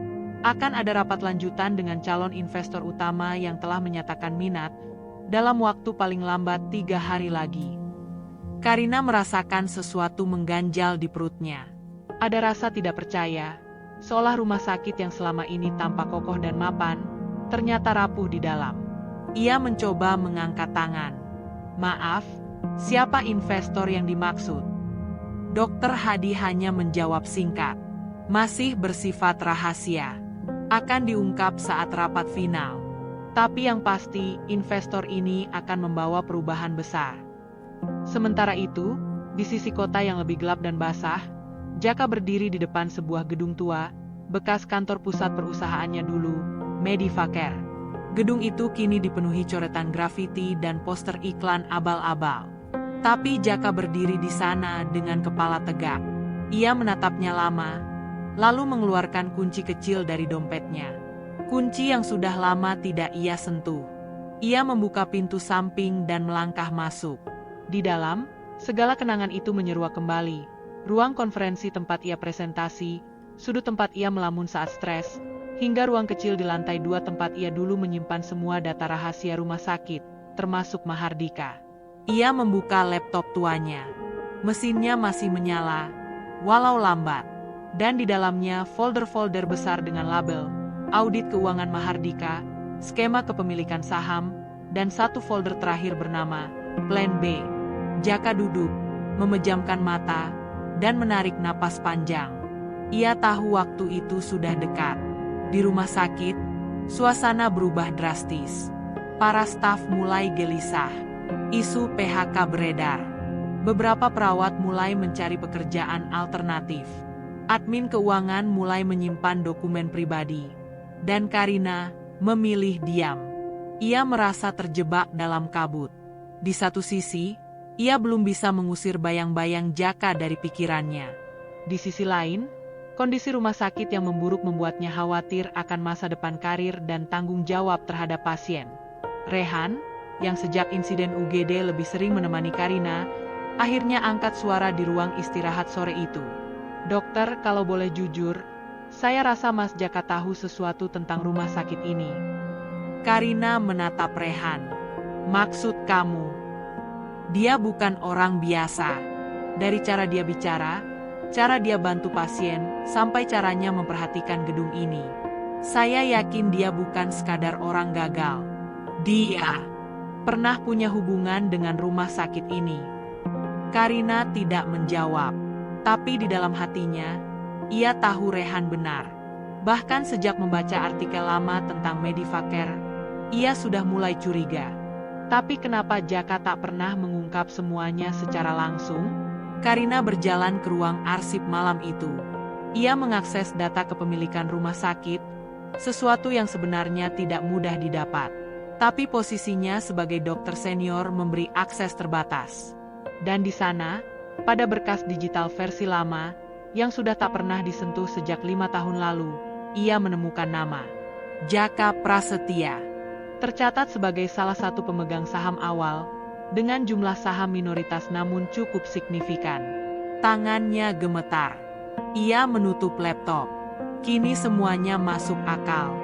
Akan ada rapat lanjutan dengan calon investor utama yang telah menyatakan minat, dalam waktu paling lambat 3 hari lagi. Karina merasakan sesuatu mengganjal di perutnya. Ada rasa tidak percaya, seolah rumah sakit yang selama ini tampak kokoh dan mapan, ternyata rapuh di dalam. Ia mencoba mengangkat tangan. Maaf, siapa investor yang dimaksud? Dr. Hadi hanya menjawab singkat. Masih bersifat rahasia. Akan diungkap saat rapat final. Tapi yang pasti, investor ini akan membawa perubahan besar. Sementara itu, di sisi kota yang lebih gelap dan basah, Jaka berdiri di depan sebuah gedung tua, bekas kantor pusat perusahaannya dulu, Medivacare. Gedung itu kini dipenuhi coretan grafiti dan poster iklan abal-abal. Tapi Jaka berdiri di sana dengan kepala tegak. Ia menatapnya lama, lalu mengeluarkan kunci kecil dari dompetnya. Kunci yang sudah lama tidak ia sentuh. Ia membuka pintu samping dan melangkah masuk. Di dalam, segala kenangan itu menyeruak kembali. Ruang konferensi tempat ia presentasi, sudut tempat ia melamun saat stres, hingga ruang kecil di lantai 2 tempat ia dulu menyimpan semua data rahasia rumah sakit, termasuk Mahardika. Ia membuka laptop tuanya. Mesinnya masih menyala, walau lambat. dan di dalamnya folder-folder besar dengan label Audit Keuangan Mahardika, Skema Kepemilikan Saham, dan satu folder terakhir bernama Plan B. Jaka duduk, memejamkan mata, dan menarik napas panjang. Ia tahu waktu itu sudah dekat. Di rumah sakit, suasana berubah drastis. Para staf mulai gelisah. Isu PHK beredar. Beberapa perawat mulai mencari pekerjaan alternatif. Admin keuangan mulai menyimpan dokumen pribadi. Dan Karina memilih diam. Ia merasa terjebak dalam kabut. Di satu sisi, ia belum bisa mengusir bayang-bayang Jaka dari pikirannya. Di sisi lain, kondisi rumah sakit yang memburuk membuatnya khawatir akan masa depan karir dan tanggung jawab terhadap pasien. Rehan, yang sejak insiden UGD lebih sering menemani Karina, akhirnya angkat suara di ruang istirahat sore itu. "Dokter, kalau boleh jujur, saya rasa Mas Jaka tahu sesuatu tentang rumah sakit ini." Karina menatap Rehan. "Maksud kamu?" "Dia bukan orang biasa. Dari cara dia bicara, cara dia bantu pasien, sampai caranya memperhatikan gedung ini. Saya yakin dia bukan sekadar orang gagal. Dia pernah punya hubungan dengan rumah sakit ini." Karina tidak menjawab, tapi di dalam hatinya, ia tahu Rehan benar. Bahkan sejak membaca artikel lama tentang Medivaker, ia sudah mulai curiga. Tapi kenapa Jaka tak pernah mengungkap semuanya secara langsung? Karina berjalan ke ruang arsip malam itu. Ia mengakses data kepemilikan rumah sakit, sesuatu yang sebenarnya tidak mudah didapat. Tapi posisinya sebagai dokter senior memberi akses terbatas. Dan di sana, pada berkas digital versi lama, yang sudah tak pernah disentuh sejak 5 tahun lalu, ia menemukan nama Jaka Prasetya. Tercatat sebagai salah satu pemegang saham awal, dengan jumlah saham minoritas namun cukup signifikan. Tangannya gemetar. Ia menutup laptop. Kini semuanya masuk akal.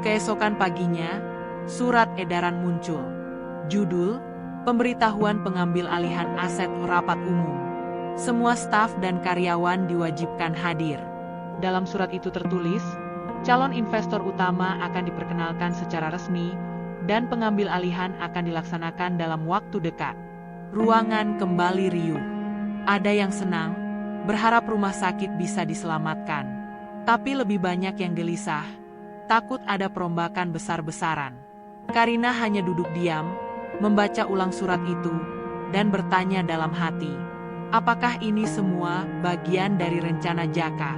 Keesokan paginya, surat edaran muncul. Judul, Pemberitahuan Pengambil Alihan Aset Rapat Umum. Semua staf dan karyawan diwajibkan hadir. Dalam surat itu tertulis, calon investor utama akan diperkenalkan secara resmi, dan pengambil alihan akan dilaksanakan dalam waktu dekat. Ruangan kembali riuh. Ada yang senang, berharap rumah sakit bisa diselamatkan. Tapi lebih banyak yang gelisah, takut ada perombakan besar-besaran. Karina hanya duduk diam, membaca ulang surat itu, dan bertanya dalam hati, apakah ini semua bagian dari rencana Jaka?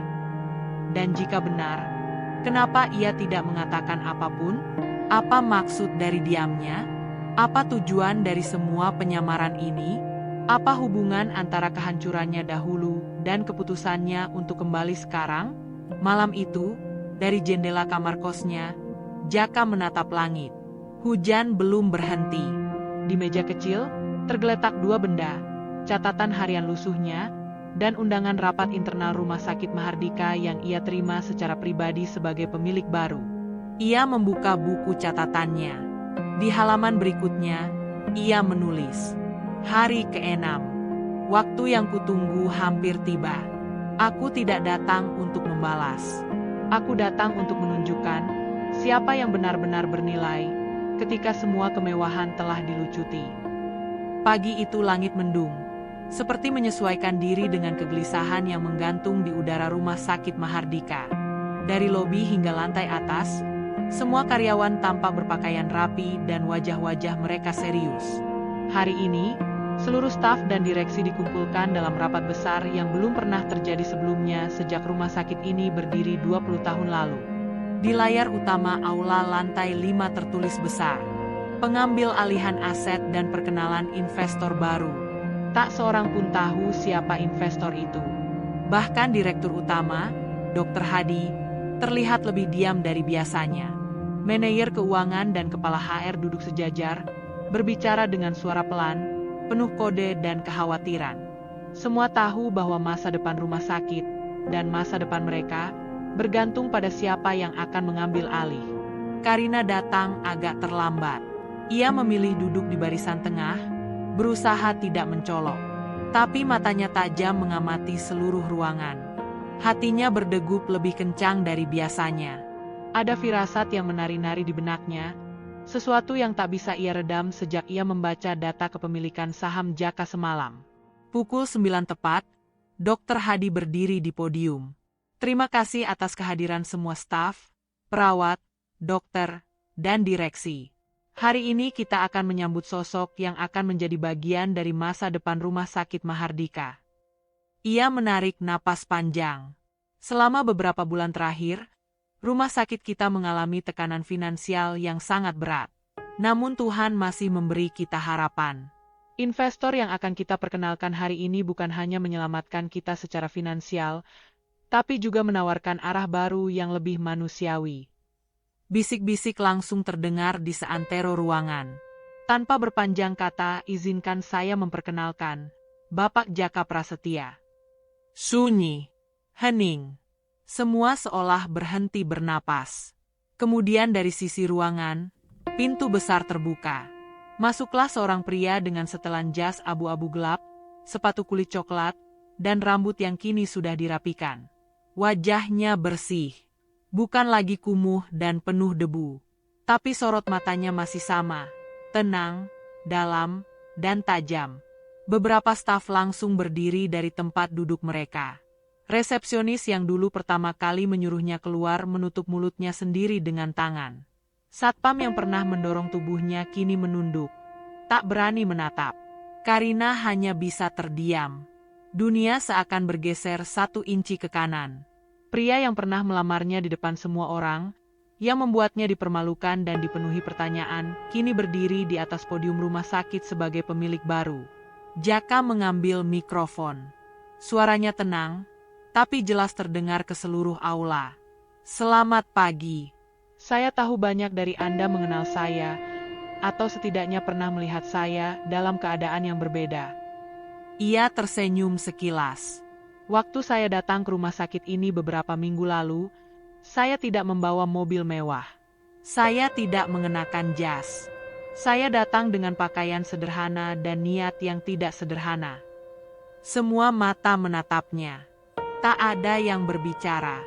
Dan jika benar, kenapa ia tidak mengatakan apapun? Apa maksud dari diamnya? Apa tujuan dari semua penyamaran ini? Apa hubungan antara kehancurannya dahulu dan keputusannya untuk kembali sekarang? Malam itu, dari jendela kamar kosnya, Jaka menatap langit. Hujan belum berhenti. Di meja kecil, tergeletak 2 benda, catatan harian lusuhnya, dan undangan rapat internal Rumah Sakit Mahardika yang ia terima secara pribadi sebagai pemilik baru. Ia membuka buku catatannya. Di halaman berikutnya, ia menulis, "Hari ke-6. Waktu yang kutunggu hampir tiba. Aku tidak datang untuk membalas. Aku datang untuk menunjukkan siapa yang benar-benar bernilai ketika semua kemewahan telah dilucuti." Pagi itu langit mendung, seperti menyesuaikan diri dengan kegelisahan yang menggantung di udara Rumah Sakit Mahardika. Dari lobi hingga lantai atas, semua karyawan tampak berpakaian rapi dan wajah-wajah mereka serius. Hari ini, seluruh staf dan direksi dikumpulkan dalam rapat besar yang belum pernah terjadi sebelumnya sejak rumah sakit ini berdiri 20 tahun lalu. Di layar utama aula lantai 5 tertulis besar, pengambil alihan aset dan perkenalan investor baru. Tak seorang pun tahu siapa investor itu. Bahkan Direktur Utama, Dr. Hadi, terlihat lebih diam dari biasanya. Manajer keuangan dan kepala HR duduk sejajar, berbicara dengan suara pelan, penuh kode dan kekhawatiran. Semua tahu bahwa masa depan rumah sakit dan masa depan mereka bergantung pada siapa yang akan mengambil alih. Karina datang agak terlambat. Ia memilih duduk di barisan tengah, berusaha tidak mencolok. Tapi matanya tajam mengamati seluruh ruangan. Hatinya berdegup lebih kencang dari biasanya. Ada firasat yang menari-nari di benaknya, sesuatu yang tak bisa ia redam sejak ia membaca data kepemilikan saham Jaka semalam. Pukul 9 tepat, Dr. Hadi berdiri di podium. Terima kasih atas kehadiran semua staf, perawat, dokter, dan direksi. Hari ini kita akan menyambut sosok yang akan menjadi bagian dari masa depan Rumah Sakit Mahardika. Ia menarik napas panjang. Selama beberapa bulan terakhir, rumah sakit kita mengalami tekanan finansial yang sangat berat. Namun Tuhan masih memberi kita harapan. Investor yang akan kita perkenalkan hari ini bukan hanya menyelamatkan kita secara finansial, tapi juga menawarkan arah baru yang lebih manusiawi. Bisik-bisik langsung terdengar di seantero ruangan. Tanpa berpanjang kata, izinkan saya memperkenalkan Bapak Jaka Prasetya. Sunyi, hening. Semua seolah berhenti bernapas. Kemudian dari sisi ruangan, pintu besar terbuka. Masuklah seorang pria dengan setelan jas abu-abu gelap, sepatu kulit coklat, dan rambut yang kini sudah dirapikan. Wajahnya bersih, bukan lagi kumuh dan penuh debu. Tapi sorot matanya masih sama, tenang, dalam, dan tajam. Beberapa staf langsung berdiri dari tempat duduk mereka. Resepsionis yang dulu pertama kali menyuruhnya keluar menutup mulutnya sendiri dengan tangan. Satpam yang pernah mendorong tubuhnya kini menunduk, tak berani menatap. Karina hanya bisa terdiam. Dunia seakan bergeser 1 inci ke kanan. Pria yang pernah melamarnya di depan semua orang, yang membuatnya dipermalukan dan dipenuhi pertanyaan, kini berdiri di atas podium rumah sakit sebagai pemilik baru. Jaka mengambil mikrofon. Suaranya tenang, tapi jelas terdengar ke seluruh aula. Selamat pagi. Saya tahu banyak dari Anda mengenal saya, atau setidaknya pernah melihat saya dalam keadaan yang berbeda. Ia tersenyum sekilas. Waktu saya datang ke rumah sakit ini beberapa minggu lalu, saya tidak membawa mobil mewah. Saya tidak mengenakan jas. Saya datang dengan pakaian sederhana dan niat yang tidak sederhana. Semua mata menatapnya. Tak ada yang berbicara.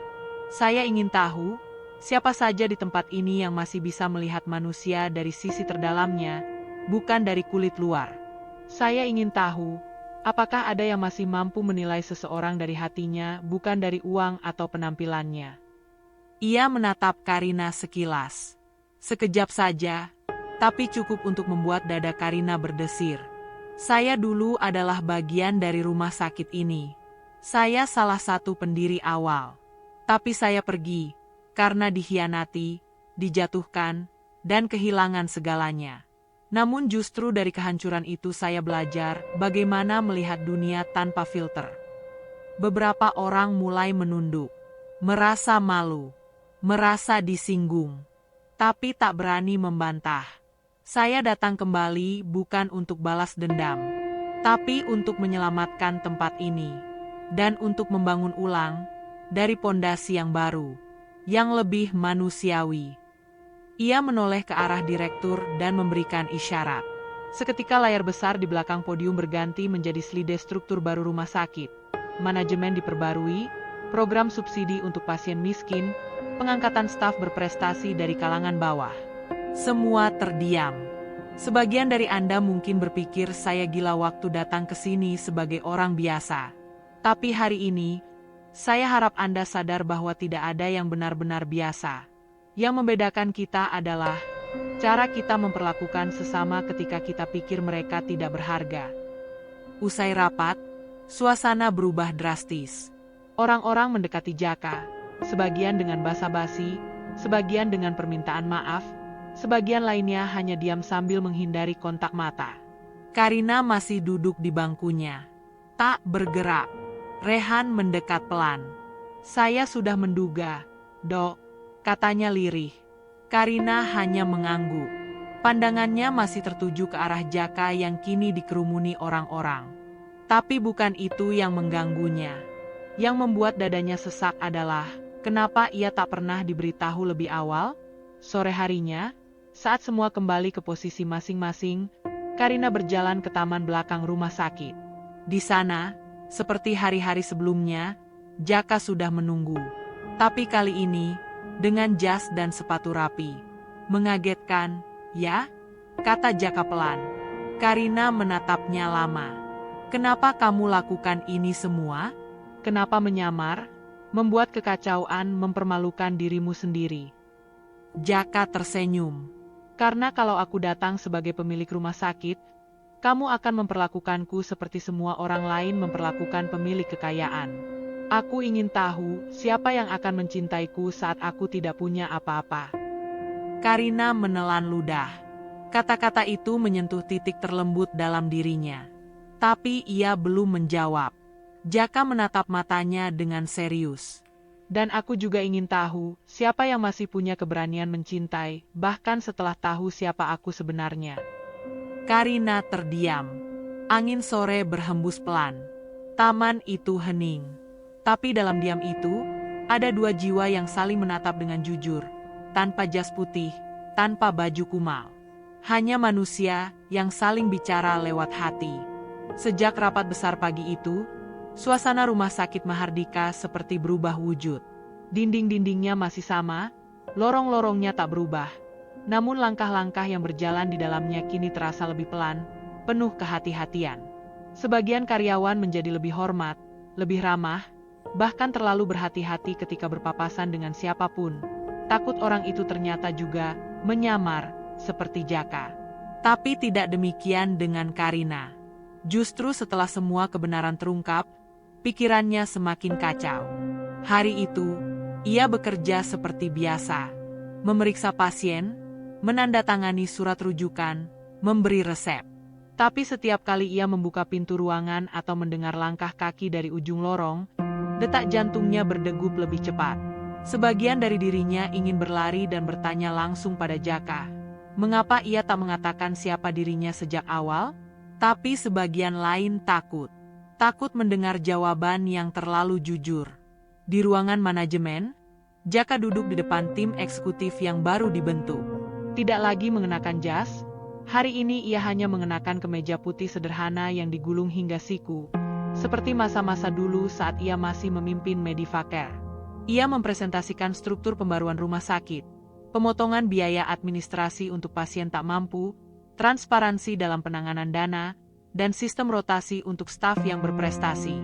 Saya ingin tahu, siapa saja di tempat ini yang masih bisa melihat manusia dari sisi terdalamnya, bukan dari kulit luar. Saya ingin tahu, apakah ada yang masih mampu menilai seseorang dari hatinya, bukan dari uang atau penampilannya? Ia menatap Karina sekilas. Sekejap saja, tapi cukup untuk membuat dada Karina berdesir. Saya dulu adalah bagian dari rumah sakit ini. Saya salah satu pendiri awal. Tapi saya pergi, karena dikhianati, dijatuhkan, dan kehilangan segalanya. Namun justru dari kehancuran itu saya belajar bagaimana melihat dunia tanpa filter. Beberapa orang mulai menunduk, merasa malu, merasa disinggung, tapi tak berani membantah. Saya datang kembali bukan untuk balas dendam, tapi untuk menyelamatkan tempat ini, dan untuk membangun ulang dari pondasi yang baru, yang lebih manusiawi. Ia menoleh ke arah direktur dan memberikan isyarat. Seketika layar besar di belakang podium berganti menjadi slide struktur baru rumah sakit. Manajemen diperbarui, program subsidi untuk pasien miskin, pengangkatan staf berprestasi dari kalangan bawah. Semua terdiam. Sebagian dari Anda mungkin berpikir saya gila waktu datang ke sini sebagai orang biasa. Tapi hari ini, saya harap Anda sadar bahwa tidak ada yang benar-benar biasa. Yang membedakan kita adalah cara kita memperlakukan sesama ketika kita pikir mereka tidak berharga. Usai rapat, suasana berubah drastis. Orang-orang mendekati Jaka, sebagian dengan basa-basi, sebagian dengan permintaan maaf, sebagian lainnya hanya diam sambil menghindari kontak mata. Karina masih duduk di bangkunya, tak bergerak. Rehan mendekat pelan. Saya sudah menduga, Dok, katanya lirih. Karina hanya mengangguk. Pandangannya masih tertuju ke arah Jaka yang kini dikerumuni orang-orang. Tapi bukan itu yang mengganggunya. Yang membuat dadanya sesak adalah, kenapa ia tak pernah diberitahu lebih awal? Sore harinya, saat semua kembali ke posisi masing-masing, Karina berjalan ke taman belakang rumah sakit. Di sana, seperti hari-hari sebelumnya, Jaka sudah menunggu. Tapi kali ini, dengan jas dan sepatu rapi. Mengagetkan, ya? Kata Jaka pelan. Karina menatapnya lama. Kenapa kamu lakukan ini semua? Kenapa menyamar? Membuat kekacauan, mempermalukan dirimu sendiri. Jaka tersenyum. Karena kalau aku datang sebagai pemilik rumah sakit, kamu akan memperlakukanku seperti semua orang lain memperlakukan pemilik kekayaan. Aku ingin tahu siapa yang akan mencintaiku saat aku tidak punya apa-apa. Karina menelan ludah. Kata-kata itu menyentuh titik terlembut dalam dirinya. Tapi ia belum menjawab. Jaka menatap matanya dengan serius. Dan aku juga ingin tahu siapa yang masih punya keberanian mencintai, bahkan setelah tahu siapa aku sebenarnya. Karina terdiam. Angin sore berhembus pelan. Taman itu hening. Tapi dalam diam itu, ada dua jiwa yang saling menatap dengan jujur, tanpa jas putih, tanpa baju kumal. Hanya manusia yang saling bicara lewat hati. Sejak rapat besar pagi itu, suasana rumah sakit Mahardika seperti berubah wujud. Dinding-dindingnya masih sama, lorong-lorongnya tak berubah. Namun langkah-langkah yang berjalan di dalamnya kini terasa lebih pelan, penuh kehati-hatian. Sebagian karyawan menjadi lebih hormat, lebih ramah, bahkan terlalu berhati-hati ketika berpapasan dengan siapapun. Takut orang itu ternyata juga menyamar seperti Jaka. Tapi tidak demikian dengan Karina. Justru setelah semua kebenaran terungkap, pikirannya semakin kacau. Hari itu, ia bekerja seperti biasa. Memeriksa pasien, menandatangani surat rujukan, memberi resep. Tapi setiap kali ia membuka pintu ruangan atau mendengar langkah kaki dari ujung lorong, detak jantungnya berdegup lebih cepat. Sebagian dari dirinya ingin berlari dan bertanya langsung pada Jaka. Mengapa ia tak mengatakan siapa dirinya sejak awal? Tapi sebagian lain takut. Takut mendengar jawaban yang terlalu jujur. Di ruangan manajemen, Jaka duduk di depan tim eksekutif yang baru dibentuk. Tidak lagi mengenakan jas, hari ini ia hanya mengenakan kemeja putih sederhana yang digulung hingga siku, seperti masa-masa dulu saat ia masih memimpin Medivaker. Ia mempresentasikan struktur pembaruan rumah sakit, pemotongan biaya administrasi untuk pasien tak mampu, transparansi dalam penanganan dana, dan sistem rotasi untuk staf yang berprestasi.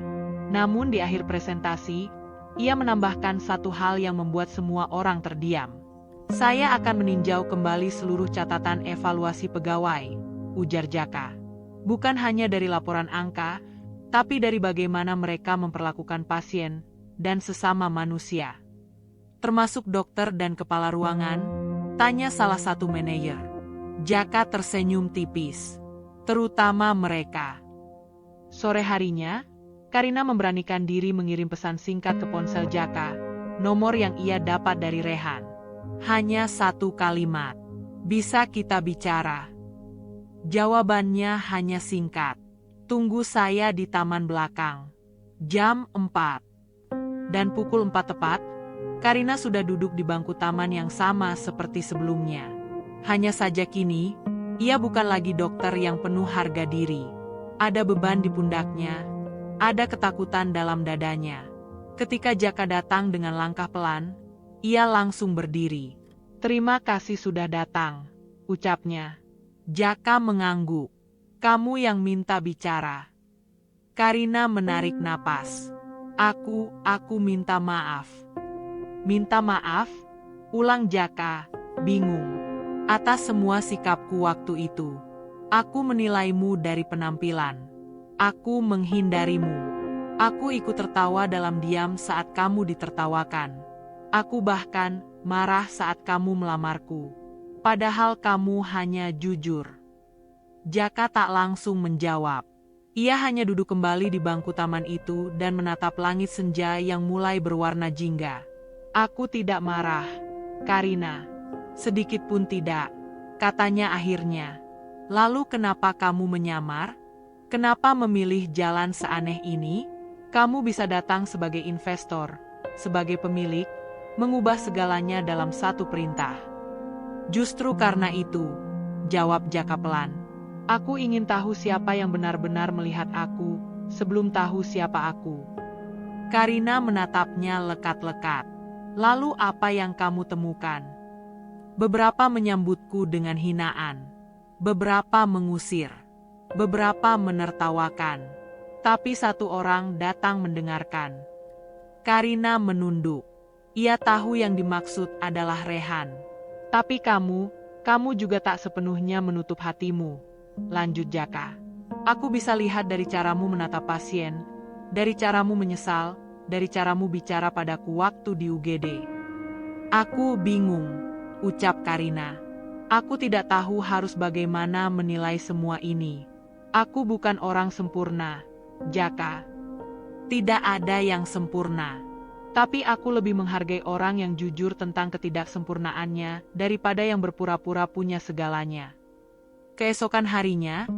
Namun di akhir presentasi, ia menambahkan satu hal yang membuat semua orang terdiam. Saya akan meninjau kembali seluruh catatan evaluasi pegawai, ujar Jaka. Bukan hanya dari laporan angka, tapi dari bagaimana mereka memperlakukan pasien dan sesama manusia. Termasuk dokter dan kepala ruangan, tanya salah satu manajer. Jaka tersenyum tipis. Terutama mereka. Sore harinya, Karina memberanikan diri mengirim pesan singkat ke ponsel Jaka, nomor yang ia dapat dari Rehan. Hanya satu kalimat. Bisa kita bicara? Jawabannya hanya singkat. Tunggu saya di taman belakang. Jam 4. Dan pukul 4 tepat, Karina sudah duduk di bangku taman yang sama seperti sebelumnya. Hanya saja kini, ia bukan lagi dokter yang penuh harga diri. Ada beban di pundaknya, ada ketakutan dalam dadanya. Ketika Jaka datang dengan langkah pelan, ia langsung berdiri. Terima kasih sudah datang, ucapnya. Jaka mengangguk. Kamu yang minta bicara. Karina menarik napas. Aku minta maaf. Minta maaf? Ulang Jaka, bingung. Atas semua sikapku waktu itu. Aku menilaimu dari penampilan. Aku menghindarimu. Aku ikut tertawa dalam diam saat kamu ditertawakan. Aku bahkan marah saat kamu melamarku. Padahal kamu hanya jujur. Jaka tak langsung menjawab. Ia hanya duduk kembali di bangku taman itu dan menatap langit senja yang mulai berwarna jingga. Aku tidak marah, Karina. Sedikit pun tidak, katanya akhirnya. Lalu kenapa kamu menyamar? Kenapa memilih jalan seaneh ini? Kamu bisa datang sebagai investor, sebagai pemilik, mengubah segalanya dalam satu perintah. Justru karena itu, jawab Jaka pelan. Aku ingin tahu siapa yang benar-benar melihat aku, sebelum tahu siapa aku. Karina menatapnya lekat-lekat. Lalu apa yang kamu temukan? Beberapa menyambutku dengan hinaan. Beberapa mengusir. Beberapa menertawakan. Tapi satu orang datang mendengarkan. Karina menunduk. Ia tahu yang dimaksud adalah Rehan. Tapi kamu juga tak sepenuhnya menutup hatimu. Lanjut Jaka. Aku bisa lihat dari caramu menatap pasien, dari caramu menyesal, dari caramu bicara padaku waktu di UGD. Aku bingung, ucap Karina. Aku tidak tahu harus bagaimana menilai semua ini. Aku bukan orang sempurna, Jaka. Tidak ada yang sempurna. Tapi aku lebih menghargai orang yang jujur tentang ketidaksempurnaannya daripada yang berpura-pura punya segalanya. Keesokan harinya,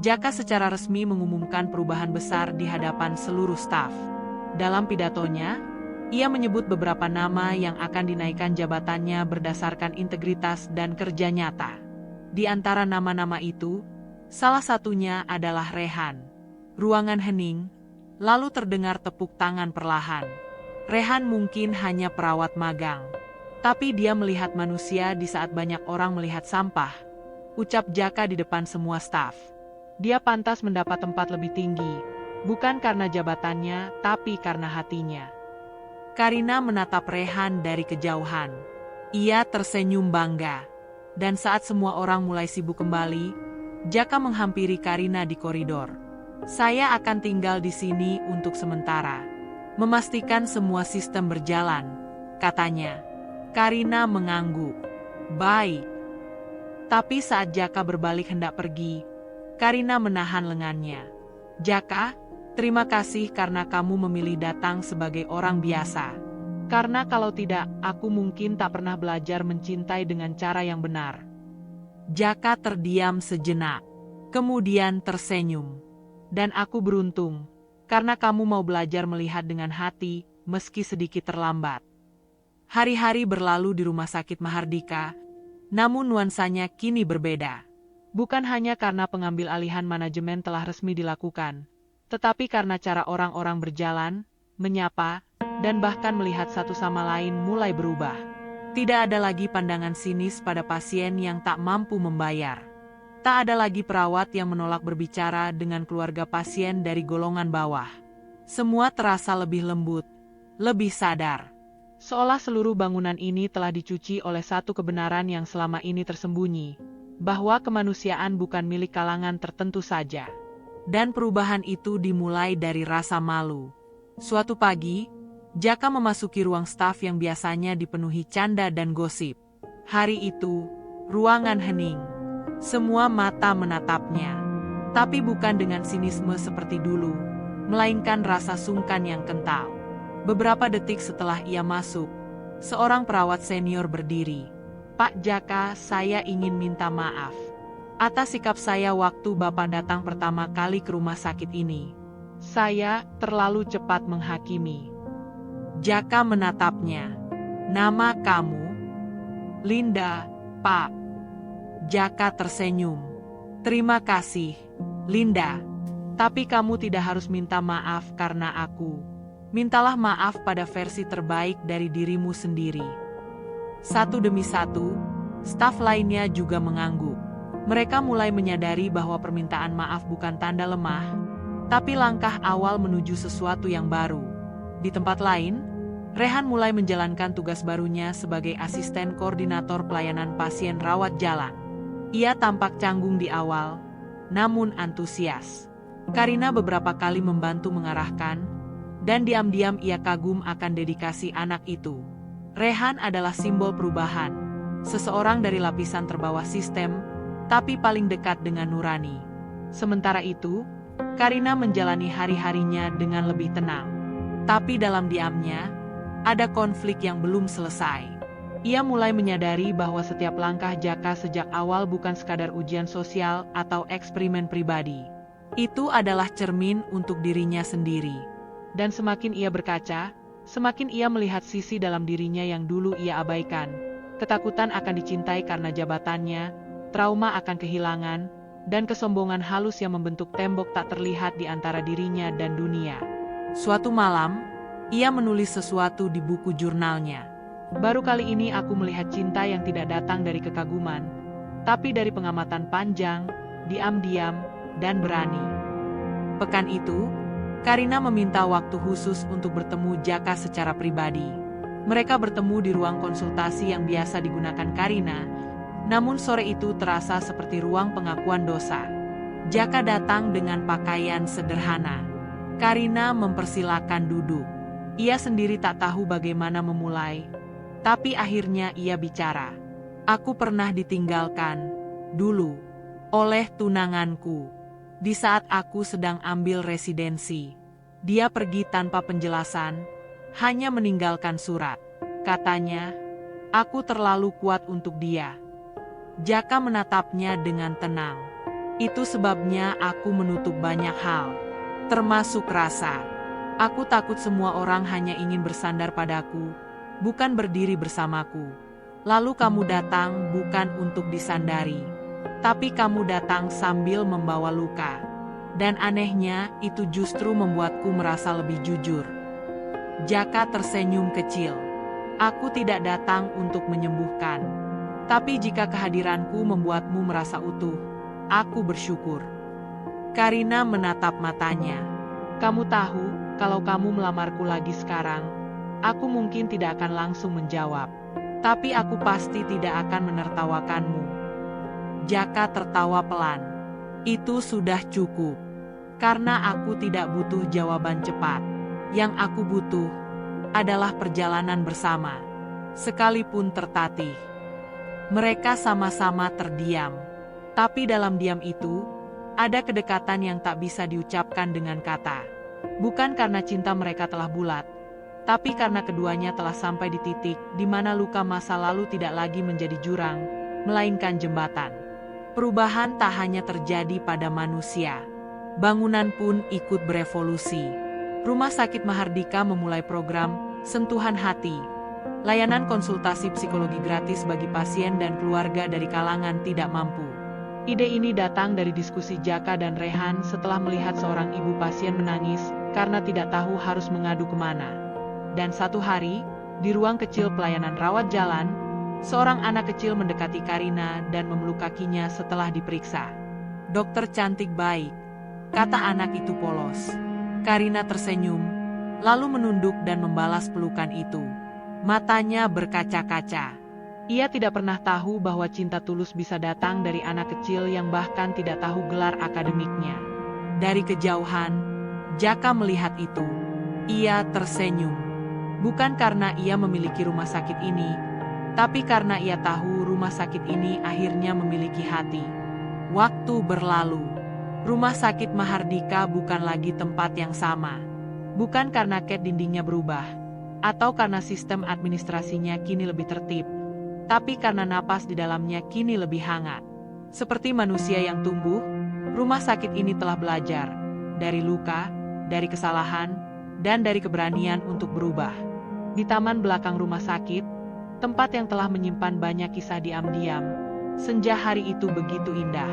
Jaka secara resmi mengumumkan perubahan besar di hadapan seluruh staf. Dalam pidatonya, ia menyebut beberapa nama yang akan dinaikkan jabatannya berdasarkan integritas dan kerja nyata. Di antara nama-nama itu, salah satunya adalah Rehan. Ruangan hening, lalu terdengar tepuk tangan perlahan. Rehan mungkin hanya perawat magang, tapi dia melihat manusia di saat banyak orang melihat sampah, ucap Jaka di depan semua staf. Dia pantas mendapat tempat lebih tinggi, bukan karena jabatannya, tapi karena hatinya. Karina menatap Rehan dari kejauhan. Ia tersenyum bangga. Dan saat semua orang mulai sibuk kembali, Jaka menghampiri Karina di koridor. Saya akan tinggal di sini untuk sementara. Memastikan semua sistem berjalan, katanya. Karina mengangguk. Baik. Tapi saat Jaka berbalik hendak pergi, Karina menahan lengannya. Jaka, terima kasih karena kamu memilih datang sebagai orang biasa. Karena kalau tidak, aku mungkin tak pernah belajar mencintai dengan cara yang benar. Jaka terdiam sejenak, kemudian tersenyum. Dan aku beruntung, karena kamu mau belajar melihat dengan hati, meski sedikit terlambat. Hari-hari berlalu di rumah sakit Mahardika, namun nuansanya kini berbeda. Bukan hanya karena pengambil alihan manajemen telah resmi dilakukan, tetapi karena cara orang-orang berjalan, menyapa, dan bahkan melihat satu sama lain mulai berubah. Tidak ada lagi pandangan sinis pada pasien yang tak mampu membayar. Tak ada lagi perawat yang menolak berbicara dengan keluarga pasien dari golongan bawah. Semua terasa lebih lembut, lebih sadar. Seolah seluruh bangunan ini telah dicuci oleh satu kebenaran yang selama ini tersembunyi, bahwa kemanusiaan bukan milik kalangan tertentu saja. Dan perubahan itu dimulai dari rasa malu. Suatu pagi, Jaka memasuki ruang staf yang biasanya dipenuhi canda dan gosip. Hari itu, ruangan hening. Semua mata menatapnya. Tapi bukan dengan sinisme seperti dulu, melainkan rasa sungkan yang kental. Beberapa detik setelah ia masuk, seorang perawat senior berdiri. Pak Jaka, saya ingin minta maaf atas sikap saya waktu Bapak datang pertama kali ke rumah sakit ini. Saya terlalu cepat menghakimi. Jaka menatapnya. Nama kamu? Linda, Pak. Jaka tersenyum. Terima kasih, Linda. Tapi kamu tidak harus minta maaf karena aku. Mintalah maaf pada versi terbaik dari dirimu sendiri. Satu demi satu, staf lainnya juga mengangguk. Mereka mulai menyadari bahwa permintaan maaf bukan tanda lemah, tapi langkah awal menuju sesuatu yang baru. Di tempat lain, Rehan mulai menjalankan tugas barunya sebagai asisten koordinator pelayanan pasien rawat jalan. Ia tampak canggung di awal, namun antusias. Karina beberapa kali membantu mengarahkan, dan diam-diam ia kagum akan dedikasi anak itu. Rehan adalah simbol perubahan, seseorang dari lapisan terbawah sistem, tapi paling dekat dengan nurani. Sementara itu, Karina menjalani hari-harinya dengan lebih tenang. Tapi dalam diamnya, ada konflik yang belum selesai. Ia mulai menyadari bahwa setiap langkah Jaka sejak awal bukan sekadar ujian sosial atau eksperimen pribadi. Itu adalah cermin untuk dirinya sendiri. Dan semakin ia berkaca, semakin ia melihat sisi dalam dirinya yang dulu ia abaikan. Ketakutan akan dicintai karena jabatannya, trauma akan kehilangan, dan kesombongan halus yang membentuk tembok tak terlihat di antara dirinya dan dunia. Suatu malam, Ia menulis sesuatu di buku jurnalnya. Baru kali ini aku melihat cinta yang tidak datang dari kekaguman, tapi dari pengamatan panjang, diam-diam, dan berani. Pekan itu, Karina meminta waktu khusus untuk bertemu Jaka secara pribadi. Mereka bertemu di ruang konsultasi yang biasa digunakan Karina, namun sore itu terasa seperti ruang pengakuan dosa. Jaka datang dengan pakaian sederhana. Karina mempersilakan duduk. Ia sendiri tak tahu bagaimana memulai, tapi akhirnya ia bicara. Aku pernah ditinggalkan, dulu, oleh tunanganku. Di saat aku sedang ambil residensi. Dia pergi tanpa penjelasan, hanya meninggalkan surat. Katanya, aku terlalu kuat untuk dia. Jaka menatapnya dengan tenang. Itu sebabnya aku menutup banyak hal, termasuk rasa. Aku takut semua orang hanya ingin bersandar padaku, bukan berdiri bersamaku. Lalu kamu datang bukan untuk disandari, tapi kamu datang sambil membawa luka. Dan anehnya, itu justru membuatku merasa lebih jujur. Jaka tersenyum kecil. Aku tidak datang untuk menyembuhkan. Tapi jika kehadiranku membuatmu merasa utuh, aku bersyukur. Karina menatap matanya. Kamu tahu, kalau kamu melamarku lagi sekarang, aku mungkin tidak akan langsung menjawab. Tapi aku pasti tidak akan menertawakanmu. Jaka tertawa pelan. Itu sudah cukup. Karena aku tidak butuh jawaban cepat. Yang aku butuh adalah perjalanan bersama. Sekalipun tertatih. Mereka sama-sama terdiam. Tapi dalam diam itu, ada kedekatan yang tak bisa diucapkan dengan kata. Bukan karena cinta mereka telah bulat, tapi karena keduanya telah sampai di titik di mana luka masa lalu tidak lagi menjadi jurang, melainkan jembatan. Perubahan tak hanya terjadi pada manusia. Bangunan pun ikut berevolusi. Rumah Sakit Mahardika memulai program Sentuhan Hati, layanan konsultasi psikologi gratis bagi pasien dan keluarga dari kalangan tidak mampu. Ide ini datang dari diskusi Jaka dan Rehan setelah melihat seorang ibu pasien menangis karena tidak tahu harus mengadu kemana. Dan satu hari, di ruang kecil pelayanan rawat jalan, seorang anak kecil mendekati Karina dan memeluk kakinya setelah diperiksa. Dokter cantik baik, kata anak itu polos. Karina tersenyum, lalu menunduk dan membalas pelukan itu. Matanya berkaca-kaca. Ia tidak pernah tahu bahwa cinta tulus bisa datang dari anak kecil yang bahkan tidak tahu gelar akademiknya. Dari kejauhan, Jaka melihat itu. Ia tersenyum. Bukan karena ia memiliki rumah sakit ini, tapi karena ia tahu rumah sakit ini akhirnya memiliki hati. Waktu berlalu. Rumah Sakit Mahardika bukan lagi tempat yang sama. Bukan karena cat dindingnya berubah, atau karena sistem administrasinya kini lebih tertib, tapi karena napas di dalamnya kini lebih hangat. Seperti manusia yang tumbuh, rumah sakit ini telah belajar dari luka, dari kesalahan, dan dari keberanian untuk berubah. Di taman belakang rumah sakit, tempat yang telah menyimpan banyak kisah diam-diam, senja hari itu begitu indah.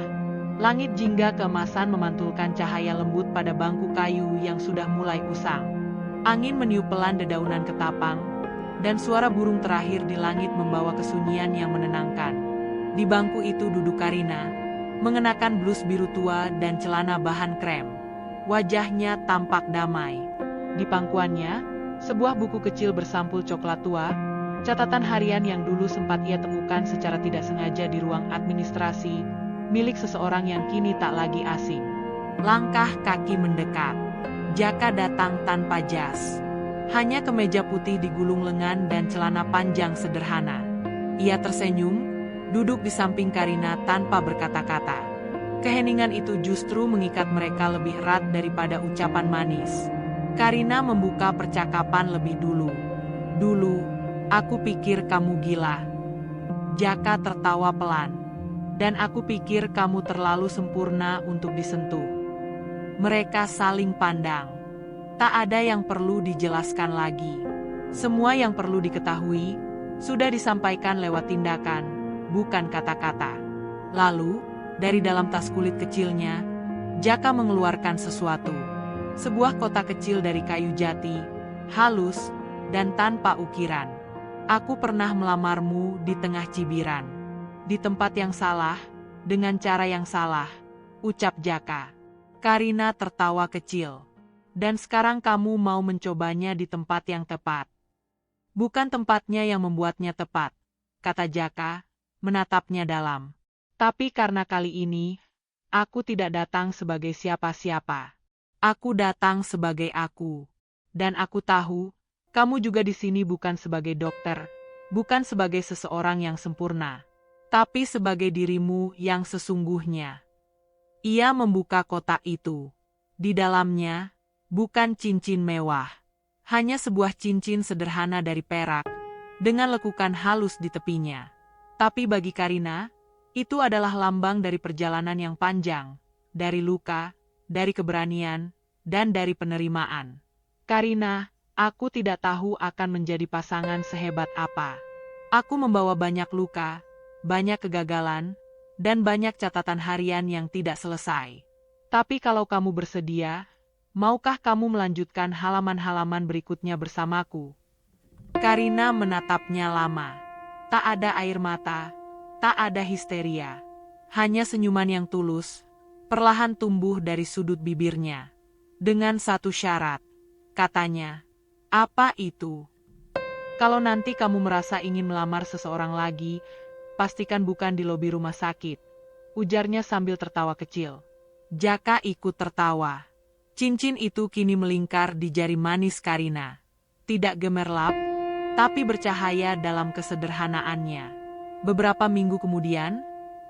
Langit jingga keemasan memantulkan cahaya lembut pada bangku kayu yang sudah mulai usang. Angin meniup pelan dedaunan ketapang, dan suara burung terakhir di langit membawa kesunyian yang menenangkan. Di bangku itu duduk Karina, mengenakan blus biru tua dan celana bahan krem. Wajahnya tampak damai. Di pangkuannya, sebuah buku kecil bersampul coklat tua, catatan harian yang dulu sempat ia temukan secara tidak sengaja di ruang administrasi, milik seseorang yang kini tak lagi asing. Langkah kaki mendekat. Jaka datang tanpa jas. Hanya kemeja putih digulung lengan dan celana panjang sederhana. Ia tersenyum, duduk di samping Karina tanpa berkata-kata. Keheningan itu justru mengikat mereka lebih erat daripada ucapan manis. Karina membuka percakapan lebih dulu. Dulu, aku pikir kamu gila. Jaka tertawa pelan. Dan aku pikir kamu terlalu sempurna untuk disentuh. Mereka saling pandang. Tak ada yang perlu dijelaskan lagi. Semua yang perlu diketahui sudah disampaikan lewat tindakan, bukan kata-kata. Lalu, dari dalam tas kulit kecilnya, Jaka mengeluarkan sesuatu. Sebuah kotak kecil dari kayu jati, halus, dan tanpa ukiran. Aku pernah melamarmu di tengah cibiran. Di tempat yang salah, dengan cara yang salah, ucap Jaka. Karina tertawa kecil. Dan sekarang kamu mau mencobanya di tempat yang tepat. Bukan tempatnya yang membuatnya tepat, kata Jaka, menatapnya dalam. Tapi karena kali ini, aku tidak datang sebagai siapa-siapa. Aku datang sebagai aku. Dan aku tahu, kamu juga di sini bukan sebagai dokter, bukan sebagai seseorang yang sempurna, tapi sebagai dirimu yang sesungguhnya. Ia membuka kotak itu. Di dalamnya, bukan cincin mewah, hanya sebuah cincin sederhana dari perak, dengan lekukan halus di tepinya. Tapi bagi Karina, itu adalah lambang dari perjalanan yang panjang, dari luka, dari keberanian, dan dari penerimaan. Karina, aku tidak tahu akan menjadi pasangan sehebat apa. Aku membawa banyak luka, banyak kegagalan, dan banyak catatan harian yang tidak selesai. Tapi kalau kamu bersedia, maukah kamu melanjutkan halaman-halaman berikutnya bersamaku? Karina menatapnya lama. Tak ada air mata, tak ada histeria. Hanya senyuman yang tulus, perlahan tumbuh dari sudut bibirnya. Dengan satu syarat, katanya. Apa itu? Kalau nanti kamu merasa ingin melamar seseorang lagi, pastikan bukan di lobi rumah sakit, ujarnya sambil tertawa kecil. Jaka ikut tertawa. Cincin itu kini melingkar di jari manis Karina. Tidak gemerlap, tapi bercahaya dalam kesederhanaannya. Beberapa minggu kemudian,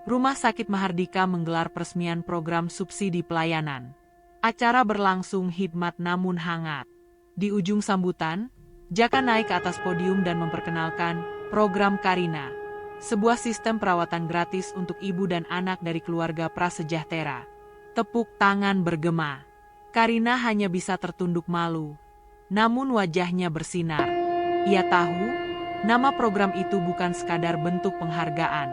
Rumah Sakit Mahardika menggelar peresmian program subsidi pelayanan. Acara berlangsung hikmat namun hangat. Di ujung sambutan, Jaka naik ke atas podium dan memperkenalkan program Karina, sebuah sistem perawatan gratis untuk ibu dan anak dari keluarga prasejahtera. Tepuk tangan bergema. Karina hanya bisa tertunduk malu, namun wajahnya bersinar. Ia tahu, nama program itu bukan sekadar bentuk penghargaan.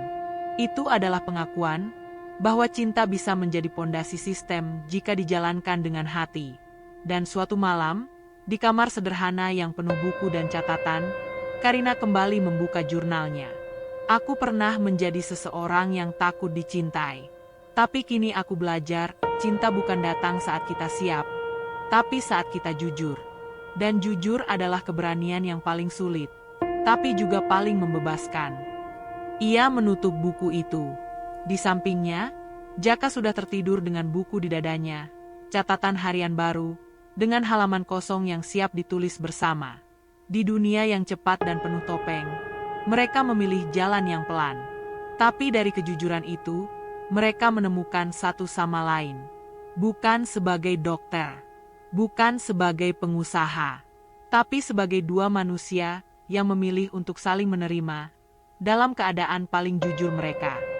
Itu adalah pengakuan bahwa cinta bisa menjadi pondasi sistem jika dijalankan dengan hati. Dan suatu malam, di kamar sederhana yang penuh buku dan catatan, Karina kembali membuka jurnalnya. Aku pernah menjadi seseorang yang takut dicintai. Tapi kini aku belajar, cinta bukan datang saat kita siap, tapi saat kita jujur. Dan jujur adalah keberanian yang paling sulit, tapi juga paling membebaskan. Ia menutup buku itu. Di sampingnya, Jaka sudah tertidur dengan buku di dadanya, catatan harian baru, dengan halaman kosong yang siap ditulis bersama. Di dunia yang cepat dan penuh topeng, mereka memilih jalan yang pelan. Tapi dari kejujuran itu, mereka menemukan satu sama lain. Bukan sebagai dokter, bukan sebagai pengusaha, tapi sebagai dua manusia yang memilih untuk saling menerima dalam keadaan paling jujur mereka.